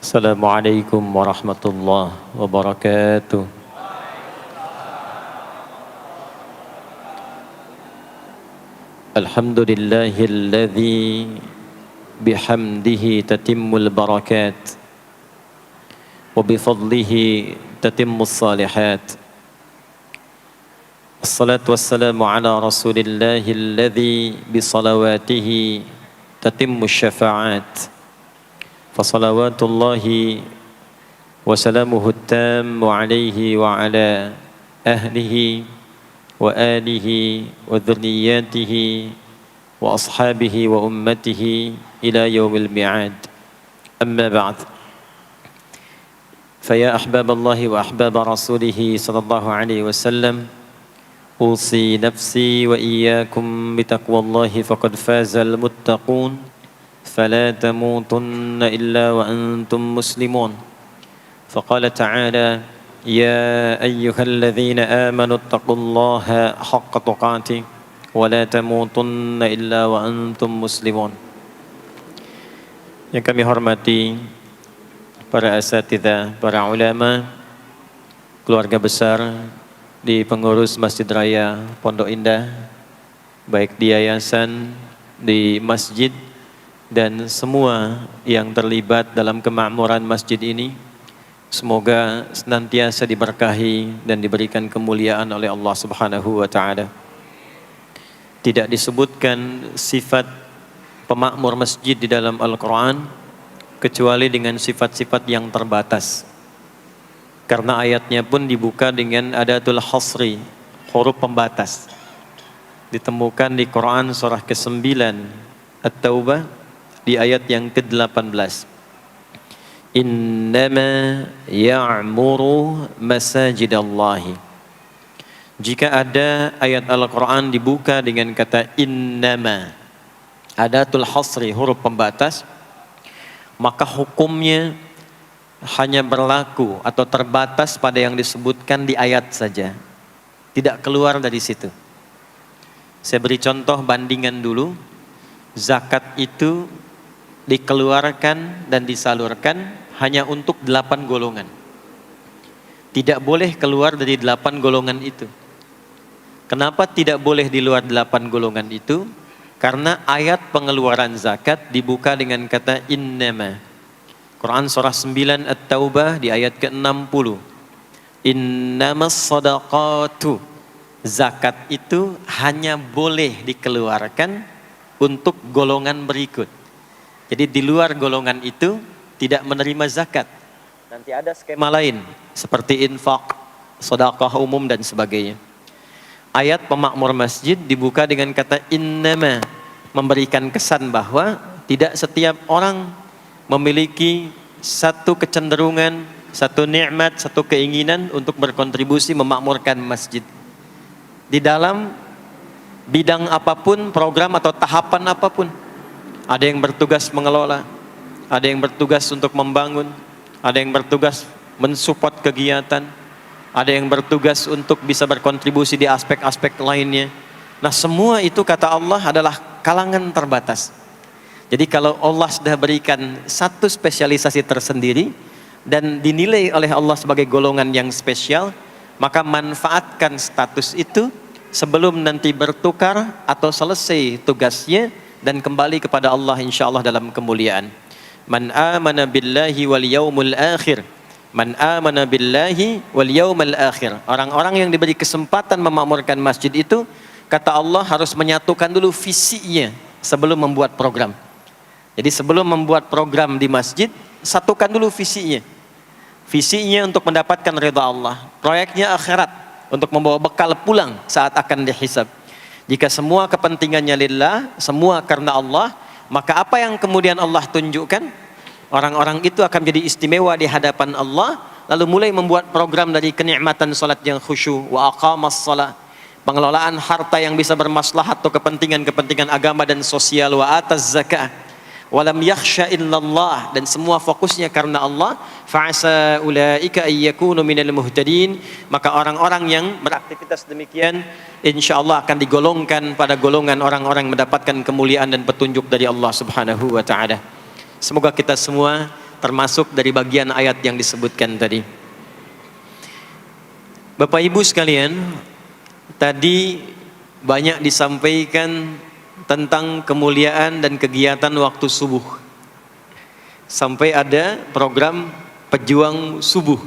Assalamualaikum warahmatullahi wabarakatuh. Alhamdulillahilladzi bihamdihi tatimmul barakat wa bifadlihi tatimmus salihat. Assalatu wassalamu ala rasulillahilladzi bisalawatihi tatimmus syafa'at. Fasalawatullahi wa salamuhu tammu alaihi wa ala ahlihi wa alihi wa dhurriyyatihi wa ashabihi wa ummatihi ila yaumil mi'ad. Amma ba'd. Faya ahbaballahi wa ahbaba rasulihi sallallahu alaihi wasallam, usi nafsi wa iyyakum bitaqwallahi faqad fazal muttaqun. فلا تموتن إلا وأنتم مسلمون. فقال تعالى: يا أيها الذين آمنوا اتقوا الله حق تقاته ولا تموتن إلا وأنتم مسلمون. Yang kami hormati para asatidzah, para ulama, keluarga besar di pengurus Masjid Raya Pondok Indah, baik di yayasan, di masjid, dan semua yang terlibat dalam kemakmuran masjid ini, semoga senantiasa diberkahi dan diberikan kemuliaan oleh Allah Subhanahu wa taala. Tidak disebutkan sifat pemakmur masjid di dalam Al-Qur'an kecuali dengan sifat-sifat yang terbatas. Karena ayatnya pun dibuka dengan adatul hasri, huruf pembatas. Ditemukan di Quran surah ke-9 At-Taubah di ayat yang ke-18. Innama ya'muru masajidallahi. Jika ada ayat Al-Quran dibuka dengan kata innama, adatul hasri, huruf pembatas, maka hukumnya hanya berlaku atau terbatas pada yang disebutkan di ayat saja, tidak keluar dari situ. Saya beri contoh bandingan dulu. Zakat itu dikeluarkan dan disalurkan hanya untuk 8 golongan. Tidak boleh keluar dari 8 golongan itu. Kenapa tidak boleh di luar 8 golongan itu? Karena ayat pengeluaran zakat dibuka dengan kata innama. Quran surah 9 At-Taubah di ayat ke-60. Innamas sadaqatu. Zakat itu hanya boleh dikeluarkan untuk golongan berikut. Jadi di luar golongan itu tidak menerima zakat. Nanti ada skema lain seperti infak, sedekah umum dan sebagainya. Ayat pemakmur masjid dibuka dengan kata innama, memberikan kesan bahwa tidak setiap orang memiliki satu kecenderungan, satu nikmat, satu keinginan untuk berkontribusi memakmurkan masjid. Di dalam bidang apapun, program atau tahapan apapun. Ada yang bertugas mengelola, ada yang bertugas untuk membangun, ada yang bertugas mensupport kegiatan, ada yang bertugas untuk bisa berkontribusi di aspek-aspek lainnya. Nah, semua itu kata Allah adalah kalangan terbatas. Jadi kalau Allah sudah berikan satu spesialisasi tersendiri dan dinilai oleh Allah sebagai golongan yang spesial, maka manfaatkan status itu sebelum nanti bertukar atau selesai tugasnya dan kembali kepada Allah insyaallah dalam kemuliaan. Man amana billahi wal yaumil akhir. Man amana billahi wal yaumil akhir. Orang-orang yang diberi kesempatan memakmurkan masjid itu, kata Allah, harus menyatukan dulu visinya sebelum membuat program. Jadi sebelum membuat program di masjid, satukan dulu visinya. Visinya untuk mendapatkan ridha Allah. Proyeknya akhirat, untuk membawa bekal pulang saat akan dihisab. Jika semua kepentingannya lillah, semua karena Allah, maka apa yang kemudian Allah tunjukkan, orang-orang itu akan menjadi istimewa di hadapan Allah, lalu mulai membuat program dari kenikmatan salat yang khusyuk, wa aqamas shalah, pengelolaan harta yang bisa bermaslahat atau kepentingan-kepentingan agama dan sosial, wa ataz zakah, walam yakhsha illallah, dan semua fokusnya karena Allah. Fa'asa ulaika ayyakunu minal muhtadin, maka orang-orang yang beraktivitas demikian insyaallah akan digolongkan pada golongan orang-orang mendapatkan kemuliaan dan petunjuk dari Allah Subhanahu wa taala. Semoga kita semua termasuk dari bagian ayat yang disebutkan tadi. Bapak Ibu sekalian, tadi banyak disampaikan tentang kemuliaan dan kegiatan waktu subuh. Sampai ada program pejuang subuh.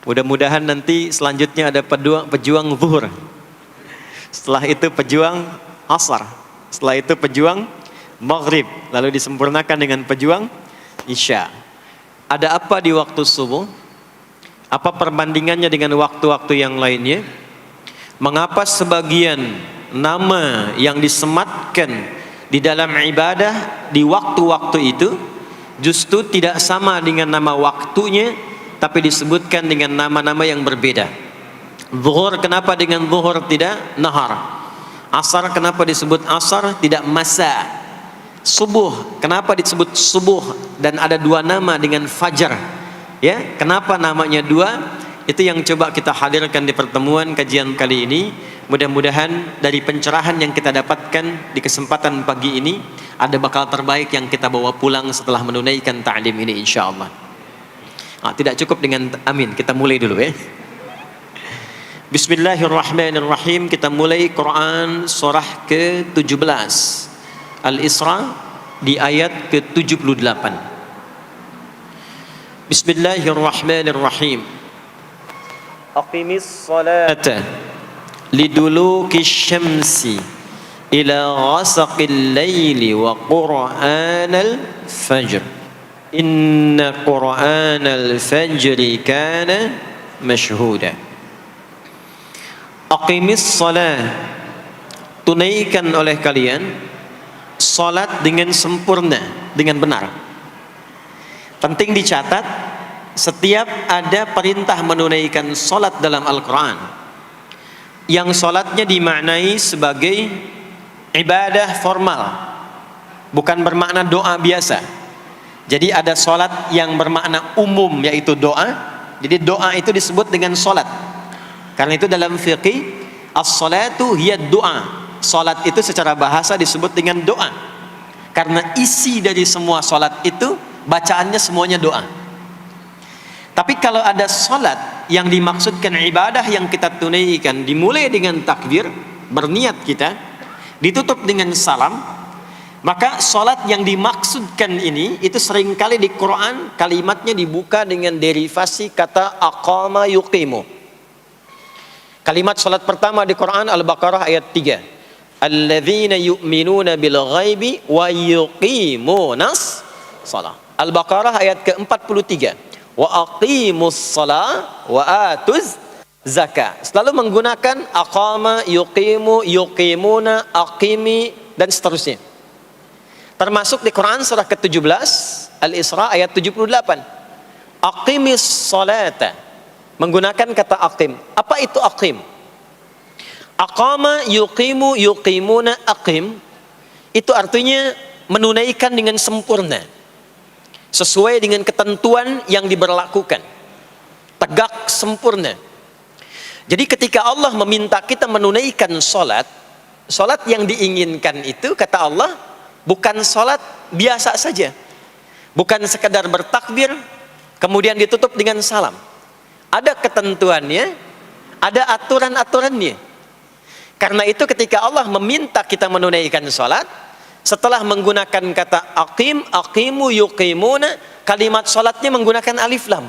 Mudah-mudahan nanti selanjutnya ada pejuang zuhur. Setelah itu pejuang asar. Setelah itu pejuang maghrib. Lalu disempurnakan dengan pejuang isya. Ada apa di waktu subuh? Apa perbandingannya dengan waktu-waktu yang lainnya? Mengapa sebagian nama yang disematkan di dalam ibadah di waktu-waktu itu justru tidak sama dengan nama waktunya, tapi disebutkan dengan nama-nama yang berbeda? Zuhur kenapa dengan zuhur tidak nahar? Asar kenapa disebut asar tidak masa? Subuh kenapa disebut subuh dan ada dua nama dengan fajar? Ya, kenapa namanya dua? Itu yang coba kita hadirkan di pertemuan kajian kali ini. Mudah-mudahan dari pencerahan yang kita dapatkan di kesempatan pagi ini ada bakal terbaik yang kita bawa pulang setelah menunaikan ta'lim ini insyaallah. Tidak cukup dengan amin, kita mulai dulu ya. Bismillahirrahmanirrahim. Kita mulai Quran surah ke-17 Al-Isra di ayat ke-78. Bismillahirrahmanirrahim. Aqimis salata liduluki syamsi ila ghasaqil laili wa qur'anal fajr inna qur'anal fajri kana mashhuda. Aqimis salat, tunaikan oleh kalian salat dengan sempurna, dengan benar. Penting dicatat, setiap ada perintah menunaikan salat dalam Al-Quran yang salatnya dimaknai sebagai ibadah formal, bukan bermakna doa biasa. Jadi ada salat yang bermakna umum yaitu doa. Jadi doa itu disebut dengan salat. Karena itu dalam fiqih as-salatu hiya doa. Salat itu secara bahasa disebut dengan doa. Karena isi dari semua salat itu bacaannya semuanya doa. Tapi kalau ada salat yang dimaksudkan ibadah yang kita tunaikan dimulai dengan takbir, berniat kita, ditutup dengan salam, maka salat yang dimaksudkan ini itu seringkali di Quran kalimatnya dibuka dengan derivasi kata aqama yuqimu. Kalimat salat pertama di Quran Al-Baqarah ayat 3. Alladzina yu'minuna bil ghaibi wa yuqimunas shalah. Al-Baqarah ayat ke-43. Wa aqimus shalah wa atuz zakah. Selalu menggunakan aqama, yuqimu, yuqimuna, aqimi dan seterusnya. Termasuk di Quran surah ke-17 Al-Isra ayat 78. Aqimis salata, menggunakan kata aqim. Apa itu aqim? Aqama, yuqimu, yuqimuna, aqim itu artinya menunaikan dengan sempurna sesuai dengan ketentuan yang diberlakukan, tegak sempurna. Jadi ketika Allah meminta kita menunaikan salat, salat yang diinginkan itu kata Allah bukan salat biasa saja, bukan sekadar bertakbir kemudian ditutup dengan salam. Ada ketentuannya, ada aturan-aturannya. Karena itu ketika Allah meminta kita menunaikan salat, setelah menggunakan kata aqim, aqimu, yuqimuna, kalimat salatnya menggunakan alif lam.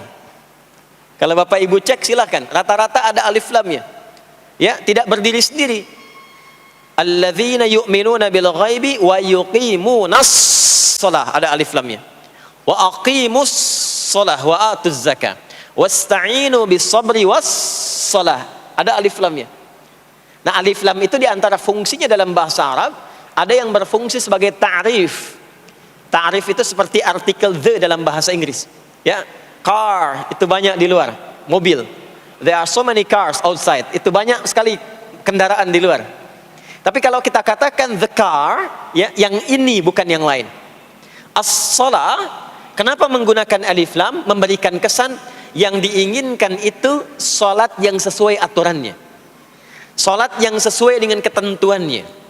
Kalau Bapak Ibu cek silakan, rata-rata ada alif lamnya. Ya, tidak berdiri sendiri. Alladzina yu'minuna bil ghaibi wa yuqimunas shalah, ada alif lamnya. Wa aqimus shalah wa atuz zakah. Wasta'inu bis sabri was shalah, ada alif lamnya. Nah, alif lam itu diantara fungsinya dalam bahasa Arab, ada yang berfungsi sebagai ta'rif. Ta'rif itu seperti artikel the dalam bahasa Inggris. Ya, car itu banyak di luar, mobil. There are so many cars outside. Itu banyak sekali kendaraan di luar. Tapi kalau kita katakan the car, ya, yang ini bukan yang lain. As-shalah, kenapa menggunakan alif lam? Memberikan kesan yang diinginkan itu salat yang sesuai aturannya, salat yang sesuai dengan ketentuannya.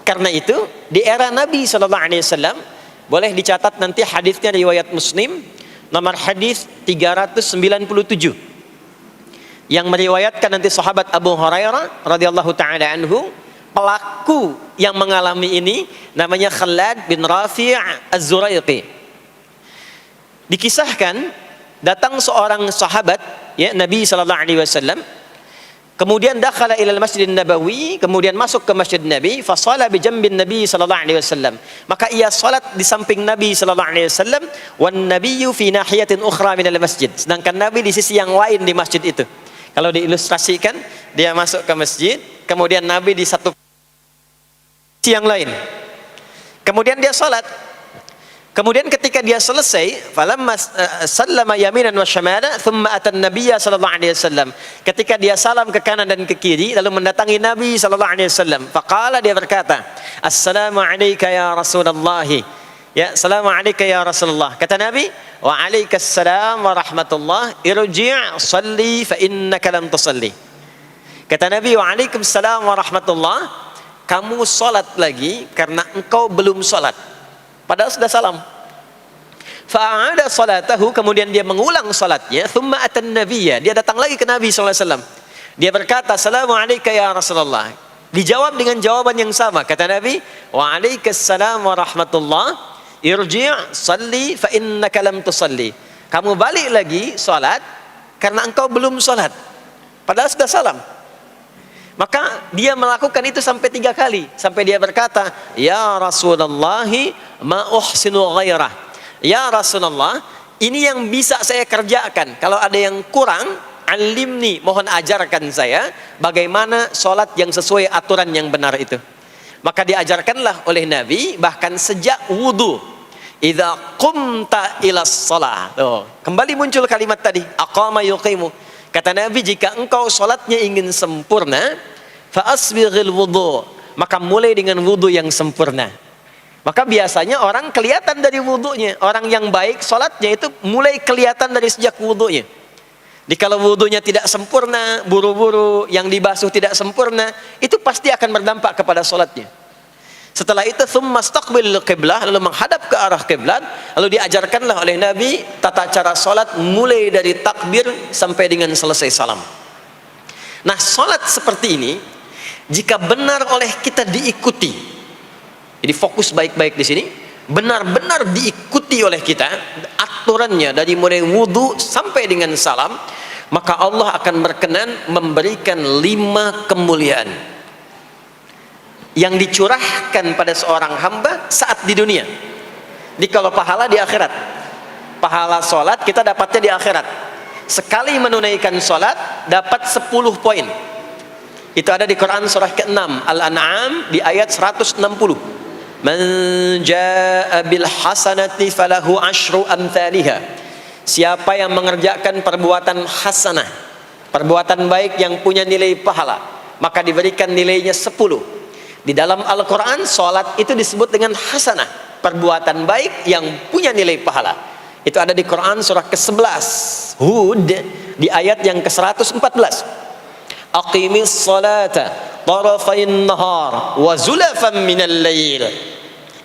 Karena itu di era Nabi SAW Boleh dicatat nanti hadisnya riwayat Muslim, nomor hadis 397. Yang meriwayatkan nanti sahabat Abu Hurairah radhiyallahu taala anhu, pelaku yang mengalami ini namanya Khalad bin Rafi' Az-Zuraiqi. Dikisahkan datang seorang sahabat ya Nabi sallallahu alaihi wasallam, kemudian dakhala ila al-Masjid Nabawi, kemudian masuk ke Masjid Nabi, fa shala bi jambin Nabi sallallahu alaihi wasallam. Maka ia salat di samping Nabi sallallahu alaihi wasallam, wan nabiyyu fi nahiyatin ukhra min al-masjid. Sedangkan Nabi di sisi yang lain di masjid itu. Kalau diilustrasikan, dia masuk ke masjid, kemudian Nabi di satu sisi yang lain. Kemudian dia salat. Kemudian ketika dia selesai, falamma sallama yaminan wa shamala, thumma atan nabiyya sallallahu alaihi wasallam. Ketika dia salam ke kanan dan ke kiri, lalu mendatangi Nabi sallallahu alaihi wasallam. Faqala, dia berkata, "Assalamu alayka ya Rasulullah." Ya, "Assalamu alayka ya Rasulullah." Kata Nabi, "Wa alaikassalam wa rahmatullah. Irji' shalli fa innaka lam tusalli." Kata Nabi, "Wa alaikassalam wa rahmatullah. Kamu salat lagi karena engkau belum salat." Padahal sudah salam. Fa'ada salatahu, kemudian dia mengulang salatnya. Thumma atan nabiyya, dia datang lagi ke Nabi sallallahu alaihi wasallam. Dia berkata, "Assalamu alayka ya Rasulullah." Dijawab dengan jawaban yang sama. Kata Nabi, "Wa alaikassalam wa rahmatullah. Irji' salli fa innaka lam tusalli." Kamu balik lagi salat karena engkau belum salat. Padahal sudah salam. Maka dia melakukan itu sampai 3 kali. Sampai dia berkata, "Ya Rasulullah, ma uhsinu ghairah." Ya Rasulullah, ini yang bisa saya kerjakan. Kalau ada yang kurang, alimni, mohon ajarkan saya bagaimana sholat yang sesuai aturan yang benar itu. Maka diajarkanlah oleh Nabi, bahkan sejak wudu. Idza qumta ila shalah. Kembali muncul kalimat tadi, aqama yuqimu. Kata Nabi, jika engkau sholatnya ingin sempurna, fa asbighil wudu, maka mulai dengan wudu yang sempurna. Maka biasanya orang kelihatan dari wudunya. Orang yang baik sholatnya itu mulai kelihatan dari sejak wudunya. Jadi kalau wudunya tidak sempurna, buru-buru, yang dibasuh tidak sempurna, itu pasti akan berdampak kepada sholatnya. Setelah itu, thumma istaqbil qiblah, lalu menghadap ke arah kiblat, lalu diajarkanlah oleh Nabi tata cara sholat mulai dari takbir sampai dengan selesai salam. Nah, sholat seperti ini jika benar oleh kita diikuti, jadi fokus baik-baik di sini, benar-benar diikuti oleh kita aturannya dari mulai wudu sampai dengan salam, maka Allah akan berkenan memberikan 5 kemuliaan yang dicurahkan pada seorang hamba saat di dunia. Jadi kalau pahala di akhirat, pahala sholat kita dapatnya di akhirat. Sekali menunaikan sholat dapat 10 poin. Itu ada di Quran surah ke-6 Al-An'am di ayat 160. Man jaa bil hasanati falahu asyru amthaliha. Siapa yang mengerjakan perbuatan hasanah, perbuatan baik yang punya nilai pahala, maka diberikan nilainya 10. Di dalam Al-Quran, sholat itu disebut dengan hasanah, perbuatan baik yang punya nilai pahala. Itu ada di Quran surah ke-11 Hud di ayat yang ke-114. Aqimis salata tarafain nahar wa zulafan minal lail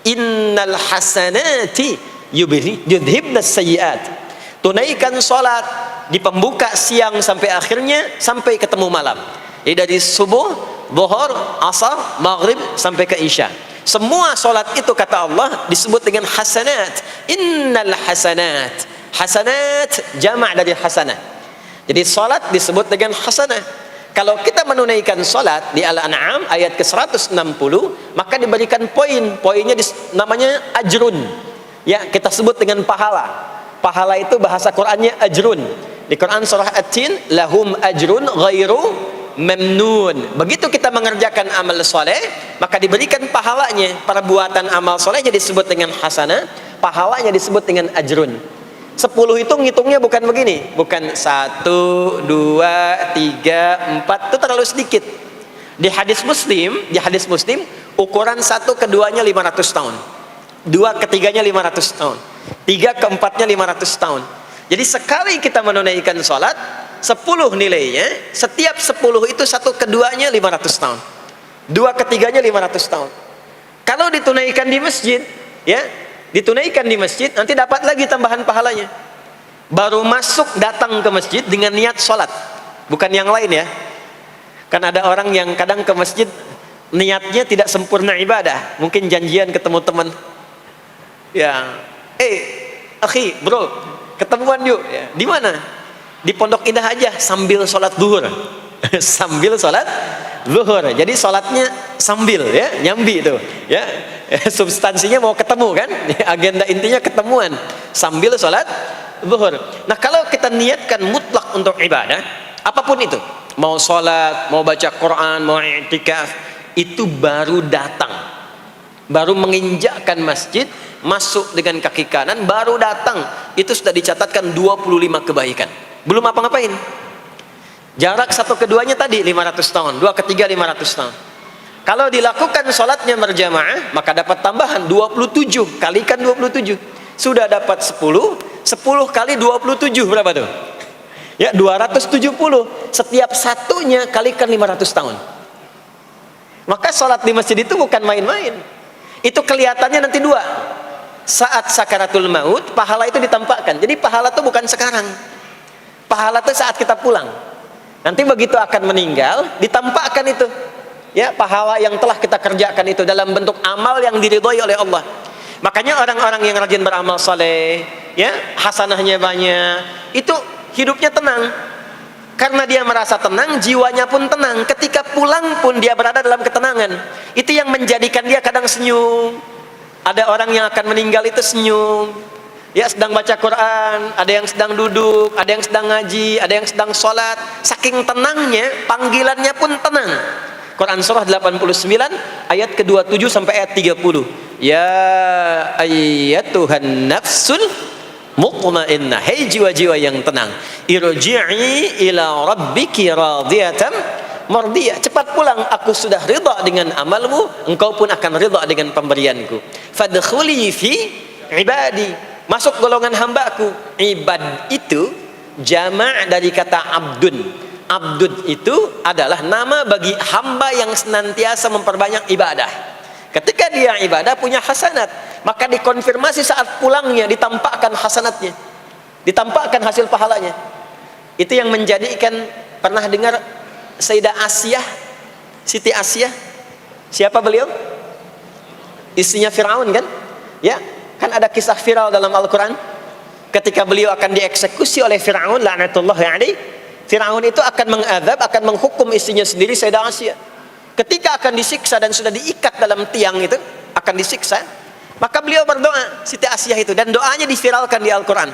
innal hasanati yudhibnas sayyiat. Tunaikan sholat di pembuka siang sampai akhirnya, sampai ketemu malam. Jadi dari subuh, zuhur, asar, maghrib sampai ke isya. Semua solat itu kata Allah disebut dengan hasanat. Innal hasanat. Hasanat jamak dari hasanah. Jadi solat disebut dengan hasanah. Kalau kita menunaikan solat di Al-An'am ayat ke-160, maka diberikan poin. Poinnya namanya ajrun. Ya, kita sebut dengan pahala. Pahala itu bahasa Qur'annya ajrun. Di Quran surah At-Tin, lahum ajrun ghairu memnun. Begitu kita mengerjakan amal soleh, maka diberikan pahalanya. Perbuatan amal solehnya disebut dengan hasanah, pahalanya disebut dengan ajrun. 10 itu ngitungnya bukan begini, bukan 1, 2, 3, 4, itu terlalu sedikit. Di hadis Muslim, ukuran 1 keduanya 500 tahun, 2 ketiganya 500 tahun, 3 keempatnya 500 tahun. Jadi sekali kita menunaikan sholat, 10 nilainya, setiap 10 itu 1 keduanya 500 tahun, 2 ketiganya 500 tahun. Kalau ditunaikan di masjid, ya, ditunaikan di masjid, nanti dapat lagi tambahan pahalanya. Baru masuk datang ke masjid dengan niat sholat, bukan yang lain ya. Kan ada orang yang kadang ke masjid niatnya tidak sempurna ibadah, mungkin janjian ketemu teman, ya, akhi, bro, ketemuan yuk, ya. Di mana? Di Pondok Indah aja, sambil sholat zuhur. Sambil sholat zuhur, jadi sholatnya sambil, ya, nyambi itu, ya. Substansinya mau ketemu kan, agenda intinya ketemuan sambil sholat zuhur. Nah, kalau kita niatkan mutlak untuk ibadah, apapun itu, mau sholat, mau baca Quran, mau i'tikaf, itu baru datang, baru menginjakkan masjid, masuk dengan kaki kanan, baru datang, itu sudah dicatatkan 25 kebaikan. Belum apa-ngapain. Jarak satu keduanya tadi 500 tahun, dua ketiga 500 tahun. Kalau dilakukan sholatnya berjamaah, maka dapat tambahan 27, kalikan 27. Sudah dapat 10, 10 kali 27 berapa tuh? Ya, 270. Setiap satunya kalikan 500 tahun. Maka sholat di masjid itu bukan main-main. Itu kelihatannya nanti dua. Saat sakaratul maut, pahala itu ditampakkan. Jadi pahala itu bukan sekarang. Pahala itu saat kita pulang. Nanti begitu akan meninggal, ditampakkan itu. Ya, pahala yang telah kita kerjakan itu dalam bentuk amal yang diridhoi oleh Allah. Makanya orang-orang yang rajin beramal saleh, ya, hasanahnya banyak, itu hidupnya tenang. Karena dia merasa tenang, jiwanya pun tenang. Ketika pulang pun dia berada dalam ketenangan. Itu yang menjadikan dia kadang senyum. Ada orang yang akan meninggal itu senyum. Ya, sedang baca Quran, ada yang sedang duduk, ada yang sedang ngaji, ada yang sedang sholat. Saking tenangnya, panggilannya pun tenang. Quran surah 89 ayat ke-27 sampai ayat 30. Ya ayyatuhan nafsul mutmainnah, hei jiwa-jiwa yang tenang, irji'i ila rabbiki radiyatan mardiyah, cepat pulang, aku sudah ridha dengan amalmu, engkau pun akan ridha dengan pemberianku. Fadkhuli fi ibadi, masuk golongan hambaku. Ibad itu jama' dari kata abdun. Abdun itu adalah nama bagi hamba yang senantiasa memperbanyak ibadah. Ketika dia ibadah punya hasanat, maka dikonfirmasi saat pulangnya, ditampakkan hasanatnya, ditampakkan hasil pahalanya. Itu yang menjadikan, pernah dengar Sayyidah Asiyah, Siti Asiyah? Siapa beliau? Istrinya Fir'aun kan? Ya, kan ada kisah viral dalam Al-Quran. Ketika beliau akan dieksekusi oleh Fir'aun, la'natullahi alaihi, Fir'aun itu akan mengadab, akan menghukum istrinya sendiri, Sayyidah Asiyah. Ketika akan disiksa dan sudah diikat dalam tiang itu, akan disiksa, maka beliau berdoa, Siti Asiyah itu, dan doanya diviralkan di Al-Quran.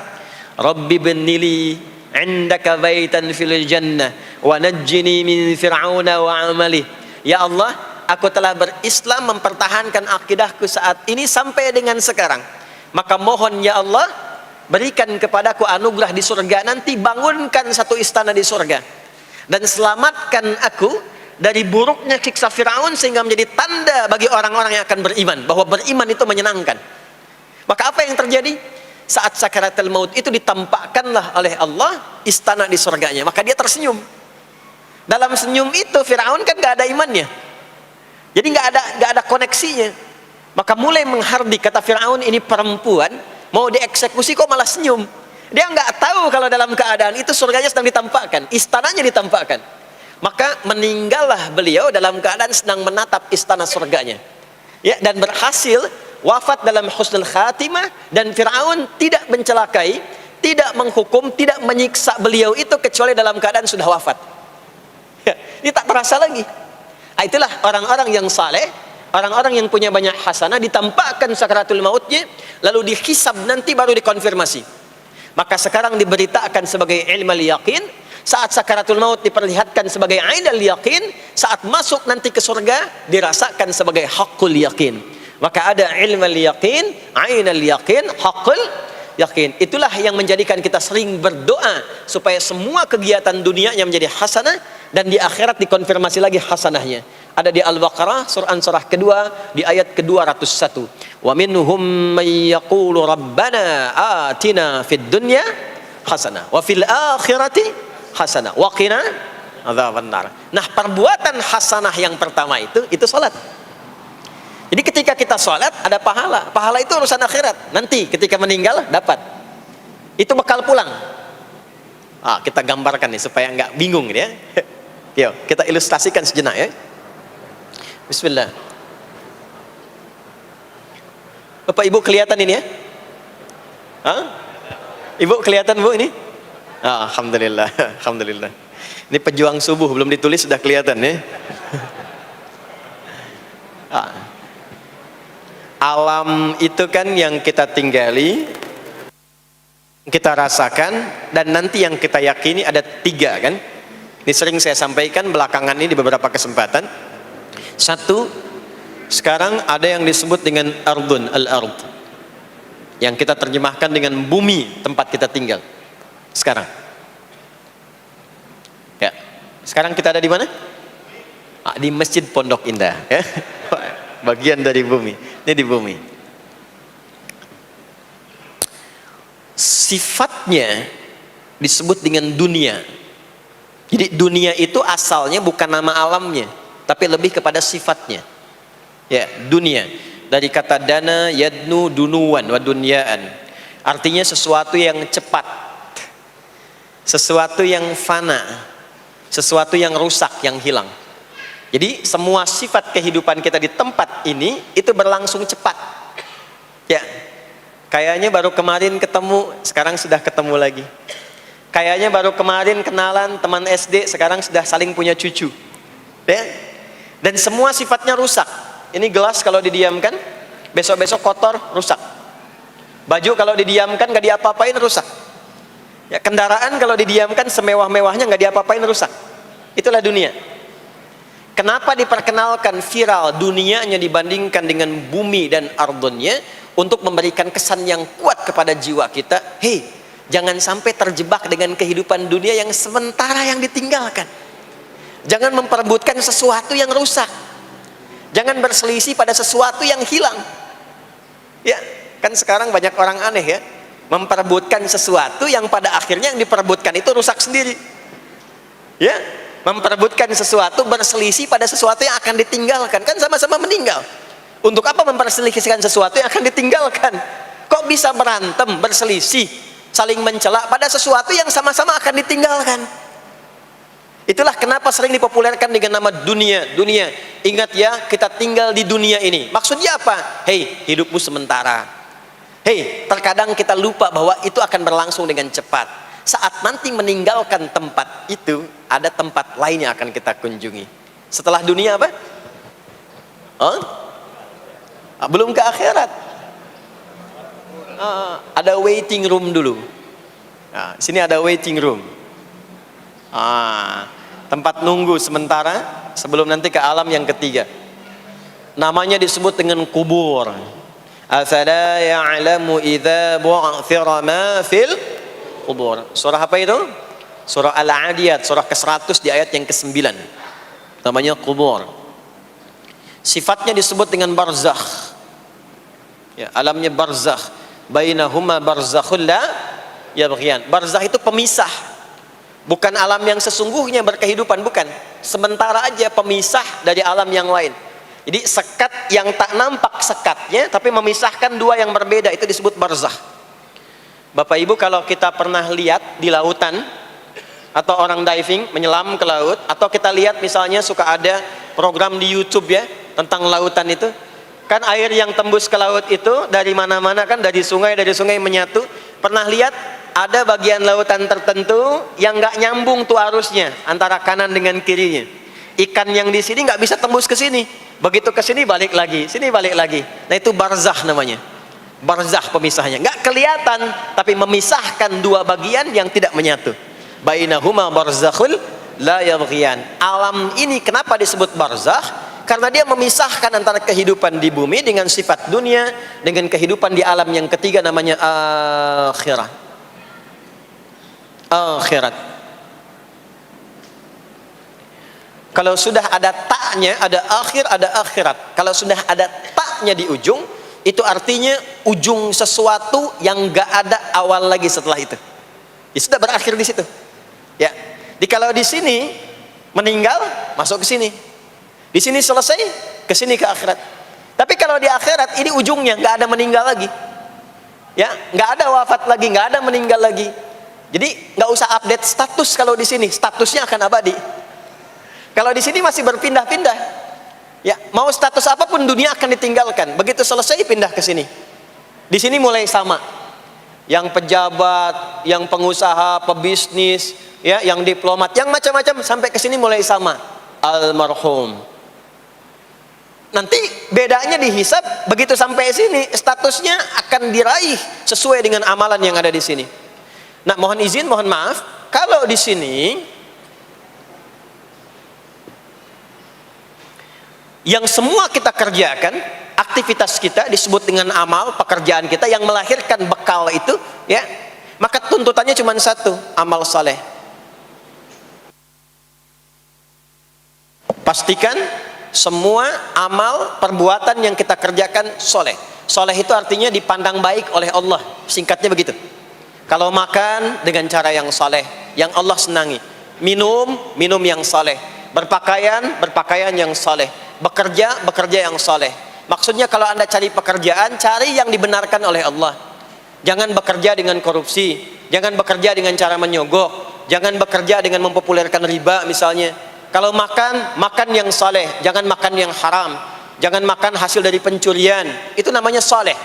Rabbi bnili indaka baitan fil jannah wa najjini min fir'auna wa amali. Ya Allah, aku telah berislam, mempertahankan akidahku saat ini sampai dengan sekarang. Maka mohon ya Allah, berikan kepadaku anugerah di surga nanti, bangunkan satu istana di surga, dan selamatkan aku dari buruknya siksa Firaun, sehingga menjadi tanda bagi orang-orang yang akan beriman bahwa beriman itu menyenangkan. Maka apa yang terjadi? Saat sakaratul maut itu ditampakkanlah oleh Allah istana di surganya, maka dia tersenyum. Dalam senyum itu Firaun kan gak ada imannya, jadi gak ada koneksinya. Maka mulai menghardik, kata Firaun, ini perempuan mau dieksekusi kok malah senyum. Dia nggak tahu kalau dalam keadaan itu surganya sedang ditampakkan, istananya ditampakkan. Maka meninggallah beliau dalam keadaan sedang menatap istana surganya, ya, dan berhasil wafat dalam husnul khatimah. Dan Fir'aun tidak mencelakai, tidak menghukum, tidak menyiksa beliau itu kecuali dalam keadaan sudah wafat, ya, ini tak terasa lagi. Nah, itulah orang-orang yang saleh, orang-orang yang punya banyak hasanah, ditampakkan sakaratul mautnya, lalu dihisab, nanti baru dikonfirmasi. Maka sekarang diberitakan sebagai ilmal yaqin, saat sakaratul maut diperlihatkan sebagai ainal yaqin, saat masuk nanti ke surga dirasakan sebagai haqqul yaqin. Maka ada ilmal yaqin, ainal yaqin, haqqul yaqin. Itulah yang menjadikan kita sering berdoa supaya semua kegiatan dunianya menjadi hasanah, dan di akhirat dikonfirmasi lagi hasanahnya. Ada di Al-Baqarah surah kedua di ayat ke-201. Wa minhum may yaqulu rabbana atina fid dunya hasanah wa fil akhirati hasanah wa qina adzabannar. Nah, perbuatan hasanah yang pertama itu salat. Jadi ketika kita sholat ada pahala. Pahala itu urusan akhirat. Nanti ketika meninggal dapat. Itu bekal pulang. Kita gambarkan nih supaya nggak bingung ya. Yuk, kita ilustrasikan sejenak ya. Bismillah. Bapak Ibu kelihatan ini ya? Ibu kelihatan Bu ini? Alhamdulillah, alhamdulillah. Ini pejuang subuh belum ditulis sudah kelihatan ya. Alam itu kan yang kita tinggali, kita rasakan, dan nanti yang kita yakini ada 3 kan. Ini sering saya sampaikan belakangan ini di beberapa kesempatan. 1, sekarang ada yang disebut dengan ardun, al-ard, yang kita terjemahkan dengan bumi tempat kita tinggal sekarang ya. Sekarang kita ada di mana? Di Masjid Pondok Indah ya. Bagian dari bumi. Ini di bumi. Sifatnya disebut dengan dunia. Jadi dunia itu asalnya bukan nama alamnya, tapi lebih kepada sifatnya. Ya, dunia. Dari kata dana, yadnu, dunuan, wa dunyaan. Artinya sesuatu yang cepat. Sesuatu yang fana. Sesuatu yang rusak, yang hilang. Jadi semua sifat kehidupan kita di tempat ini itu berlangsung cepat. Ya. Kayaknya baru kemarin ketemu, sekarang sudah ketemu lagi. Kayaknya baru kemarin kenalan teman SD, sekarang sudah saling punya cucu. Ya. Dan semua sifatnya rusak. Ini gelas kalau didiamkan, besok-besok kotor, rusak. Baju kalau didiamkan nggak diapa-apain, rusak. Ya, kendaraan kalau didiamkan semewah-mewahnya nggak diapa-apain, rusak. Itulah dunia. Kenapa diperkenalkan viral dunianya dibandingkan dengan bumi dan ardonnya? Untuk memberikan kesan yang kuat kepada jiwa kita. Hei, jangan sampai terjebak dengan kehidupan dunia yang sementara yang ditinggalkan. Jangan memperebutkan sesuatu yang rusak. Jangan berselisih pada sesuatu yang hilang. Ya, kan sekarang banyak orang aneh ya, memperebutkan sesuatu yang pada akhirnya yang diperebutkan itu rusak sendiri. Ya, memperebutkan sesuatu, berselisih pada sesuatu yang akan ditinggalkan, kan sama-sama meninggal. Untuk apa memperselisihkan sesuatu yang akan ditinggalkan? Kok bisa berantem, berselisih, saling mencela pada sesuatu yang sama-sama akan ditinggalkan? Itulah kenapa sering dipopulerkan dengan nama dunia. Dunia, ingat ya, kita tinggal di dunia ini. Maksudnya apa? Hei, hidupmu sementara. Hei, terkadang kita lupa bahwa itu akan berlangsung dengan cepat. Saat nanti meninggalkan tempat itu, ada tempat lain yang akan kita kunjungi. Setelah dunia apa? Belum ke akhirat. Ada waiting room dulu. Nah, sini ada waiting room. Tempat nunggu sementara sebelum nanti ke alam yang ketiga. Namanya disebut dengan kubur. Afala ya'lamu idza bu'thira ma fil kubur. Surah apa itu? Surah Al-Adiyat, surah ke-100 di ayat yang ke-9. Namanya kubur. Sifatnya disebut dengan barzakh. Ya, alamnya barzakh. Bainahuma barzakhul la yabghiyan. Barzakh itu pemisah. Bukan alam yang sesungguhnya berkehidupan, bukan. Sementara aja pemisah dari alam yang lain. Jadi sekat yang tak nampak sekatnya, tapi memisahkan dua yang berbeda, itu disebut barzakh. Bapak Ibu, kalau kita pernah lihat di lautan, atau orang diving, menyelam ke laut, atau kita lihat misalnya suka ada program di YouTube ya, tentang lautan itu, kan air yang tembus ke laut itu dari mana-mana kan, dari sungai menyatu. Pernah lihat ada bagian lautan tertentu yang nggak nyambung tuh arusnya antara kanan dengan kirinya. Ikan yang di sini nggak bisa tembus ke sini, begitu ke sini balik lagi, sini balik lagi. Nah itu barzakh namanya. Barzakh pemisahnya, nggak kelihatan tapi memisahkan dua bagian yang tidak menyatu. Bainahuma barzakhul la yabghiyan. Alam ini kenapa disebut barzakh? Karena dia memisahkan antara kehidupan di bumi dengan sifat dunia dengan kehidupan di alam yang ketiga, namanya akhirat. Akhirat. Kalau sudah ada taknya, ada akhir, ada akhirat. Kalau sudah ada taknya di ujung, itu artinya ujung sesuatu yang gak ada awal lagi setelah itu. Ya sudah berakhir di situ. Ya. Jadi kalau di sini meninggal, masuk ke sini. Di sini selesai, ke sini ke akhirat. Tapi kalau kalau di akhirat ini ujungnya nggak ada meninggal lagi, ya, nggak ada wafat lagi, nggak ada meninggal lagi. Jadi nggak usah update status kalau di sini, statusnya akan abadi. Kalau di sini masih berpindah-pindah, ya, mau status apapun dunia akan ditinggalkan. Begitu selesai pindah ke sini. Di sini mulai sama, yang pejabat, yang pengusaha, pebisnis, ya, yang diplomat, yang macam-macam, sampai ke sini mulai sama, almarhum. Nanti bedanya dihisab, begitu sampai sini statusnya akan diraih sesuai dengan amalan yang ada di sini. Nah, mohon izin, mohon maaf, kalau di sini yang semua kita kerjakan, aktivitas kita disebut dengan amal, pekerjaan kita yang melahirkan bekal itu, ya, maka tuntutannya cuma satu, amal saleh. Pastikan semua amal perbuatan yang kita kerjakan soleh. Soleh itu artinya dipandang baik oleh Allah, singkatnya begitu. Kalau makan dengan cara yang soleh, yang Allah senangi, minum yang soleh, berpakaian yang soleh, bekerja yang soleh. Maksudnya kalau Anda cari pekerjaan, cari yang dibenarkan oleh Allah. Jangan bekerja dengan korupsi, jangan bekerja dengan cara menyogok, jangan bekerja dengan mempopulerkan riba misalnya. Kalau makan yang saleh, jangan makan yang haram, jangan makan hasil dari pencurian, itu namanya saleh.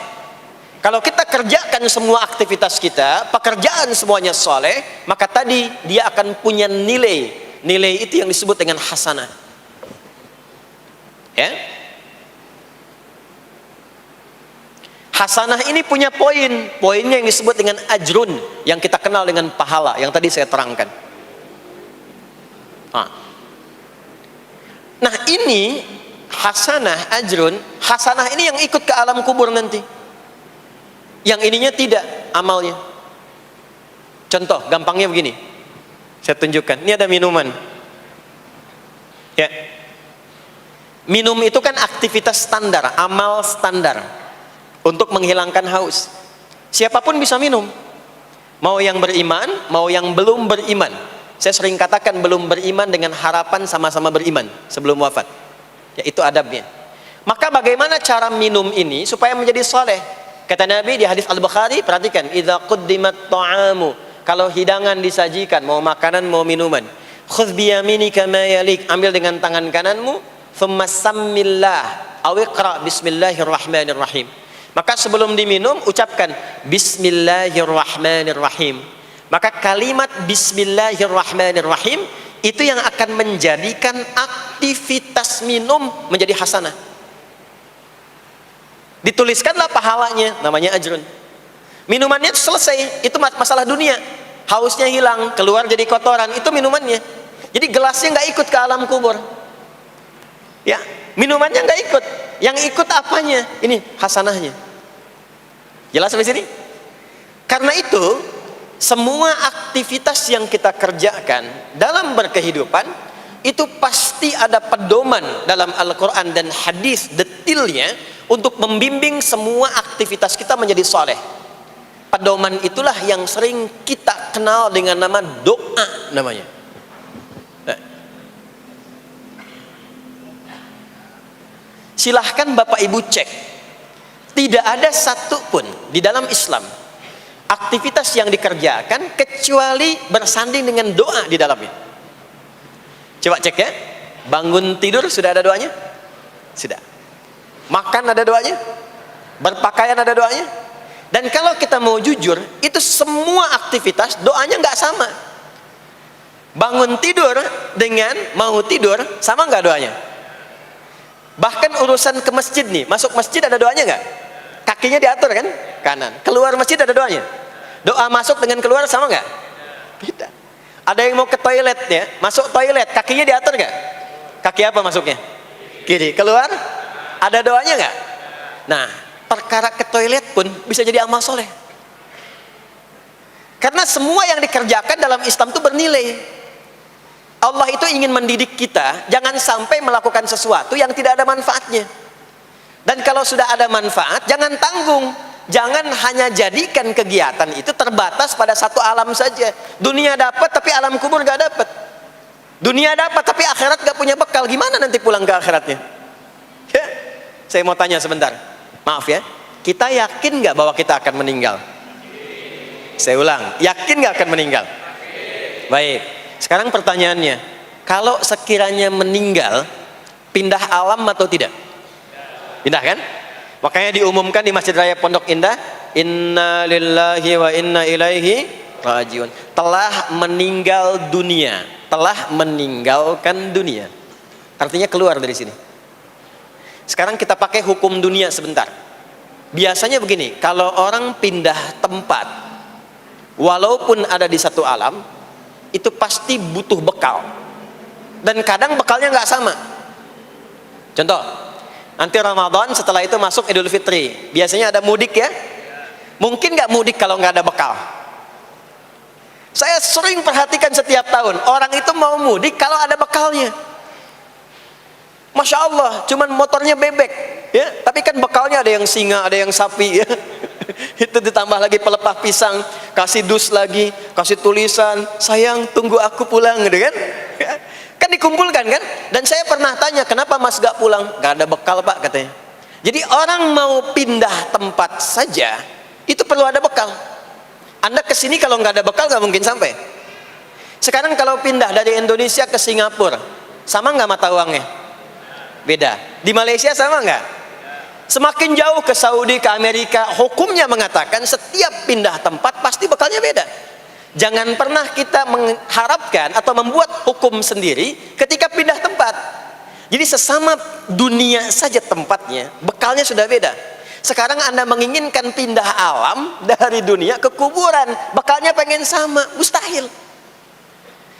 Kalau kita kerjakan semua aktivitas kita, pekerjaan semuanya saleh, maka tadi dia akan punya nilai. Nilai itu yang disebut dengan hasanah. Ya. Hasanah ini punya poinnya yang disebut dengan ajrun, yang kita kenal dengan pahala, yang tadi saya terangkan. Nah, ini hasanah, ajrun, hasanah ini yang ikut ke alam kubur nanti. Yang ininya tidak amalnya. Contoh gampangnya begini, saya tunjukkan. Ini ada minuman, ya. Minum itu kan aktivitas standar, amal standar untuk menghilangkan haus. Siapapun bisa minum, mau yang beriman, mau yang belum beriman. Saya sering katakan belum beriman dengan harapan sama-sama beriman sebelum wafat, ya, itu adabnya. Maka bagaimana cara minum ini supaya menjadi soleh? Kata Nabi di hadis Al-Bukhari, perhatikan, idza quddimat ta'amu, kalau hidangan disajikan, mau makanan mau minuman, khudh biyaminika ma yalik, ambil dengan tangan kananmu, thumma sammillah aw iqra bismillahirrahmanirrahim. Maka sebelum diminum ucapkan bismillahirrahmanirrahim. Maka kalimat bismillahirrahmanirrahim itu yang akan menjadikan aktivitas minum menjadi hasanah. Dituliskanlah pahalanya, namanya ajrun. Minumannya selesai, itu masalah dunia. Hausnya hilang, keluar jadi kotoran, itu minumannya. Jadi gelasnya nggak ikut ke alam kubur. Ya, minumannya nggak ikut. Yang ikut apanya? Ini hasanahnya. Jelas sampai sini? Karena itu semua aktivitas yang kita kerjakan dalam berkehidupan itu pasti ada pedoman dalam Al-Quran dan hadis detailnya untuk membimbing semua aktivitas kita menjadi soleh. Pedoman itulah yang sering kita kenal dengan nama doa namanya. Silahkan Bapak Ibu cek, tidak ada satupun di dalam Islam aktivitas yang dikerjakan kecuali bersanding dengan doa di dalamnya. Coba cek ya, bangun tidur sudah ada doanya? Sudah. Makan ada doanya? Berpakaian ada doanya? Dan kalau kita mau jujur, itu semua aktivitas doanya nggak sama. Bangun tidur dengan mau tidur sama nggak doanya? Bahkan urusan ke masjid nih, masuk masjid ada doanya nggak? Kakinya diatur kan? Kanan. Keluar masjid ada doanya. Doa masuk dengan keluar sama nggak? Beda. Ada yang mau ke toilet ya, masuk toilet, kakinya diatur nggak? Kaki apa masuknya? Kiri. Keluar? Ada doanya nggak? Nah, perkara ke toilet pun bisa jadi amal soleh. Karena semua yang dikerjakan dalam Islam itu bernilai. Allah itu ingin mendidik kita, jangan sampai melakukan sesuatu yang tidak ada manfaatnya. Dan kalau sudah ada manfaat, jangan tanggung. Jangan hanya jadikan kegiatan itu terbatas pada satu alam saja. Dunia dapat tapi alam kubur gak dapat. Dunia dapat tapi akhirat gak punya bekal. Gimana nanti pulang ke akhiratnya? Ya. Saya mau tanya sebentar. Maaf ya. Kita yakin nggak bahwa kita akan meninggal? Saya ulang, yakin nggak akan meninggal? Baik. Sekarang pertanyaannya, kalau sekiranya meninggal, pindah alam atau tidak? Pindah kan? Makanya diumumkan di Masjid Raya Pondok Indah, Inna lillahi wa inna ilaihi rajiun. Telah meninggal dunia, telah meninggalkan dunia. Artinya keluar dari sini. Sekarang kita pakai hukum dunia sebentar. Biasanya begini, kalau orang pindah tempat, walaupun ada di satu alam, itu pasti butuh bekal. Dan kadang bekalnya nggak sama. Contoh, nanti Ramadan, setelah itu masuk Idul Fitri. Biasanya ada mudik ya. Mungkin nggak mudik kalau nggak ada bekal? Saya sering perhatikan setiap tahun, orang itu mau mudik kalau ada bekalnya. Masya Allah, cuman motornya bebek, ya. Tapi kan bekalnya ada yang singa, ada yang sapi, ya. Itu ditambah lagi pelepah pisang, kasih dus lagi, kasih tulisan, sayang tunggu aku pulang, gitu kan? Kan dikumpulkan kan? Dan saya pernah tanya, kenapa Mas gak pulang? Gak ada bekal Pak, katanya. Jadi orang mau pindah tempat saja, itu perlu ada bekal. Anda kesini kalau nggak ada bekal nggak mungkin sampai. Sekarang kalau pindah dari Indonesia ke Singapura, sama nggak mata uangnya? Beda. Di Malaysia sama nggak? Semakin jauh ke Saudi, ke Amerika, hukumnya mengatakan setiap pindah tempat pasti bekalnya beda. Jangan pernah kita mengharapkan atau membuat hukum sendiri ketika pindah tempat. Jadi sesama dunia saja tempatnya, bekalnya sudah beda. Sekarang Anda menginginkan pindah alam dari dunia ke kuburan, bekalnya pengen sama, mustahil.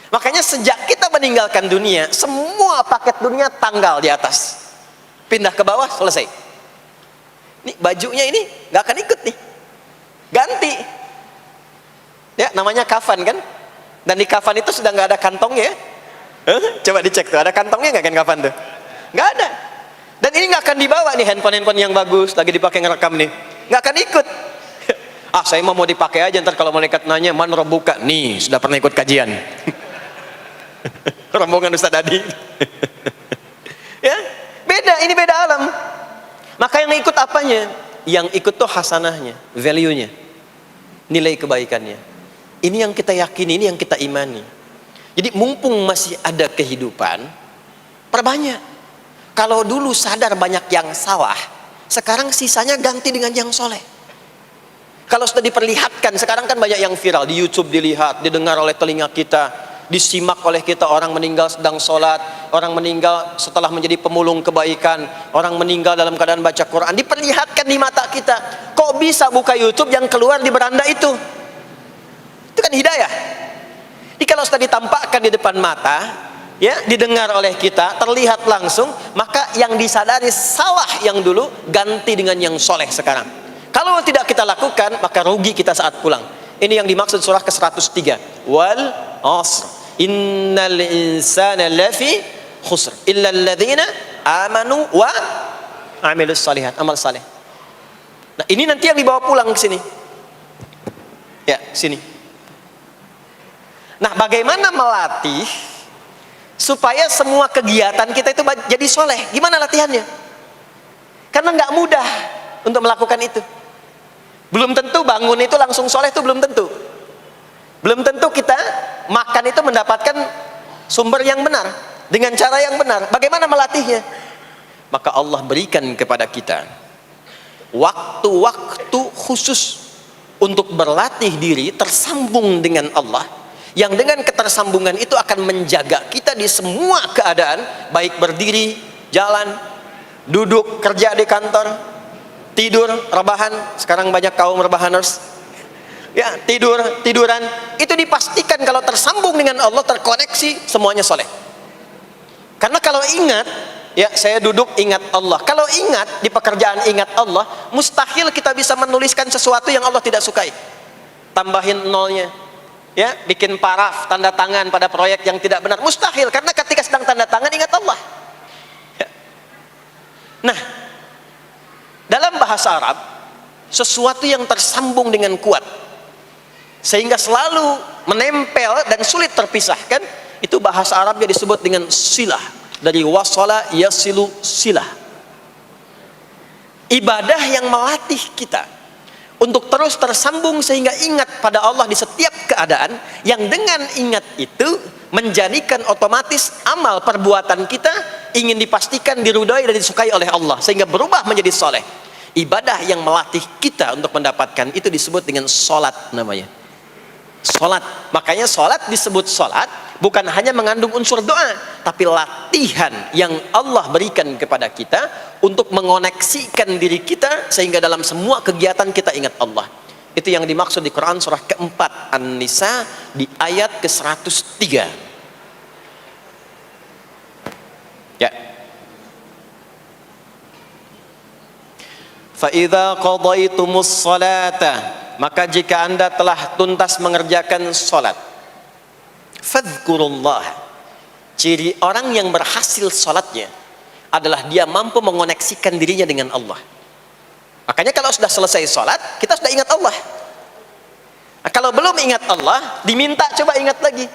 Makanya sejak kita meninggalkan dunia, semua paket dunia tanggal di atas, pindah ke bawah, selesai. Nih bajunya ini nggak akan ikut nih, ganti. Ya namanya kafan kan, dan di kafan itu sudah nggak ada kantongnya. Coba dicek tuh, ada kantongnya nggak kan kafan tuh? Nggak ada. Dan ini nggak akan dibawa nih handphone yang bagus lagi dipakai ngerekam nih, nggak akan ikut. Ah saya mau dipakai aja, ntar kalau malaikat nanya man rabbuka, nih sudah pernah ikut kajian. Rombongan Ustaz Adi. Ya beda, ini beda alam. Maka yang ikut apanya? Yang ikut tuh hasanahnya, value-nya, nilai kebaikannya. Ini yang kita yakini, ini yang kita imani. Jadi mumpung masih ada kehidupan, perbanyak. Kalau dulu sadar banyak yang salah, sekarang sisanya ganti dengan yang soleh. Kalau sudah diperlihatkan, sekarang kan banyak yang viral di YouTube, dilihat, didengar oleh telinga kita, disimak oleh kita. Orang meninggal sedang sholat, orang meninggal setelah menjadi pemulung kebaikan, orang meninggal dalam keadaan baca Quran, diperlihatkan di mata kita. Kok bisa buka YouTube yang keluar di beranda itu? Itu kan hidayah. Jadi kalau sudah ditampakkan di depan mata, ya, didengar oleh kita, terlihat langsung, maka yang disadari salah yang dulu ganti dengan yang soleh sekarang. Kalau tidak kita lakukan, maka rugi kita saat pulang. Ini yang dimaksud surah ke-103. Wal asr innal insana lafi khusr illa alladhina amanu wa amilus salihat, amal saleh. Nah, ini nanti yang dibawa pulang ke sini. Ya, sini. Nah, bagaimana melatih supaya semua kegiatan kita itu jadi soleh? Gimana latihannya? Karena nggak mudah untuk melakukan itu. Belum tentu bangun itu langsung soleh, itu belum tentu. Belum tentu kita makan itu mendapatkan sumber yang benar, dengan cara yang benar. Bagaimana melatihnya? Maka Allah berikan kepada kita waktu-waktu khusus untuk berlatih diri tersambung dengan Allah, yang dengan ketersambungan itu akan menjaga kita di semua keadaan, baik berdiri, jalan, duduk, kerja di kantor, tidur, rebahan. Sekarang banyak kaum rebahaners, ya, tiduran, itu dipastikan kalau tersambung dengan Allah, terkoneksi, semuanya soleh. Karena kalau ingat, ya saya duduk ingat Allah, kalau ingat di pekerjaan ingat Allah, mustahil kita bisa menuliskan sesuatu yang Allah tidak sukai. Tambahin nolnya, ya, bikin paraf, tanda tangan pada proyek yang tidak benar, mustahil. Karena ketika sedang tanda tangan ingat Allah, ya. Nah, dalam bahasa Arab, sesuatu yang tersambung dengan kuat sehingga selalu menempel dan sulit terpisahkan, itu bahasa Arabnya disebut dengan silah. Dari wasala yasilu silah. Ibadah yang melatih kita untuk terus tersambung sehingga ingat pada Allah di setiap keadaan, yang dengan ingat itu menjadikan otomatis amal perbuatan kita ingin dipastikan diridhoi dan disukai oleh Allah sehingga berubah menjadi soleh. Ibadah yang melatih kita untuk mendapatkan itu disebut dengan solat namanya. Solat. Makanya solat disebut solat bukan hanya mengandung unsur doa, tapi latihan yang Allah berikan kepada kita untuk mengoneksikan diri kita sehingga dalam semua kegiatan kita ingat Allah. Itu yang dimaksud di Quran surah keempat An-Nisa di ayat ke-103. Ya. Fa idza qadaitumus salata, maka jika Anda telah tuntas mengerjakan salat, fadhkurullah. Ciri orang yang berhasil salatnya adalah dia mampu mengoneksikan dirinya dengan Allah. Makanya kalau sudah selesai salat, kita sudah ingat Allah. Nah, kalau belum ingat Allah, diminta coba ingat lagi.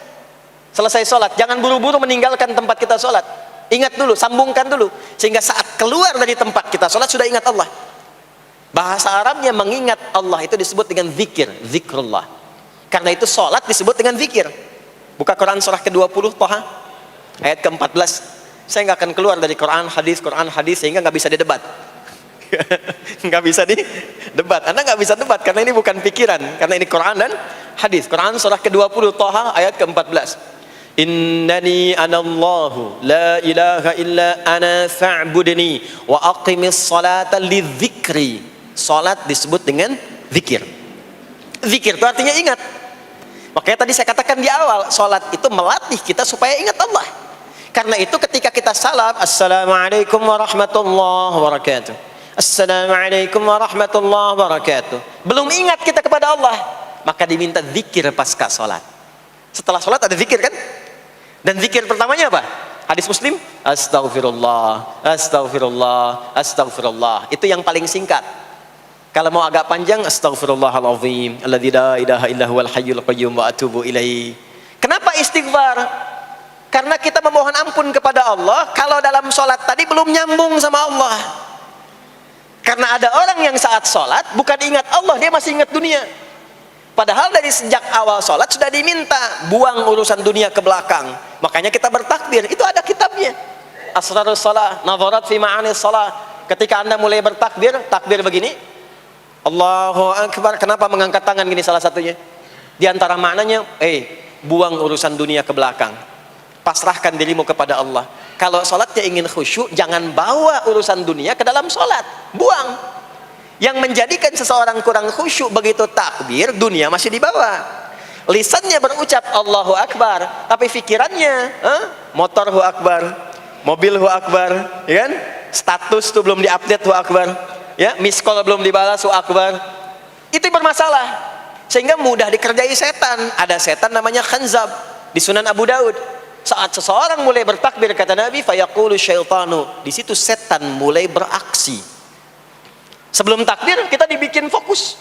Selesai salat, jangan buru-buru meninggalkan tempat kita salat. Ingat dulu, sambungkan dulu, sehingga saat keluar dari tempat kita salat sudah ingat Allah. Bahasa Arabnya mengingat Allah itu disebut dengan zikir, zikrullah. Karena itu salat disebut dengan zikir. Buka Quran surah ke-20 Thaha ayat ke-14. Saya nggak akan keluar dari Quran hadis sehingga nggak bisa didebat. Nggak bisa didebat. Anda nggak bisa debat karena ini bukan pikiran, karena ini Quran dan hadis. Quran surah ke-20 Thaha ayat ke-14. Innani anallahu la ilaha illa ana fa'budni wa aqimis salata lidzikri. Salat disebut dengan zikir. Zikir itu artinya ingat. Makanya tadi saya katakan di awal, salat itu melatih kita supaya ingat Allah. Karena itu ketika kita salam, assalamualaikum warahmatullahi wabarakatuh, assalamualaikum warahmatullahi wabarakatuh, belum ingat kita kepada Allah, maka diminta zikir pasca salat. Setelah salat ada zikir kan? Dan zikir pertamanya apa? Hadis Muslim, astaghfirullah, astaghfirullah, astaghfirullah. Itu yang paling singkat. Kalau mau agak panjang, astaghfirullahalazim, alladzi la ilaha illa huwal hayyul qayyum wa atubu ilaihi. Kenapa istighfar? Karena kita memohon ampun kepada Allah kalau dalam sholat tadi belum nyambung sama Allah. Karena ada orang yang saat sholat bukan ingat Allah, dia masih ingat dunia. Padahal dari sejak awal sholat sudah diminta buang urusan dunia ke belakang. Makanya kita bertakbir, itu ada kitabnya. Asrarus shalah, nadharat fi ma'anis shalah. Ketika Anda mulai bertakbir, takbir begini, Allahu Akbar. Kenapa mengangkat tangan gini salah satunya? Di antara maknanya, buang urusan dunia ke belakang. Pasrahkan dirimu kepada Allah. Kalau sholatnya ingin khusyuk, jangan bawa urusan dunia ke dalam sholat. Buang. Yang menjadikan seseorang kurang khusyuk begitu takbir, dunia masih dibawa. Lisannya berucap Allahu Akbar, tapi pikirannya motor hu akbar, mobil hu akbar, ya kan? Status tuh belum diupdate hu akbar. Ya, miss call belum dibalas, akbar. Itu bermasalah. Sehingga mudah dikerjai setan. Ada setan namanya khanzab di Sunan Abu Daud. Saat seseorang mulai bertakbir, kata Nabi, fayaqulu syaitanu, di situ setan mulai beraksi. Sebelum takbir kita dibikin fokus.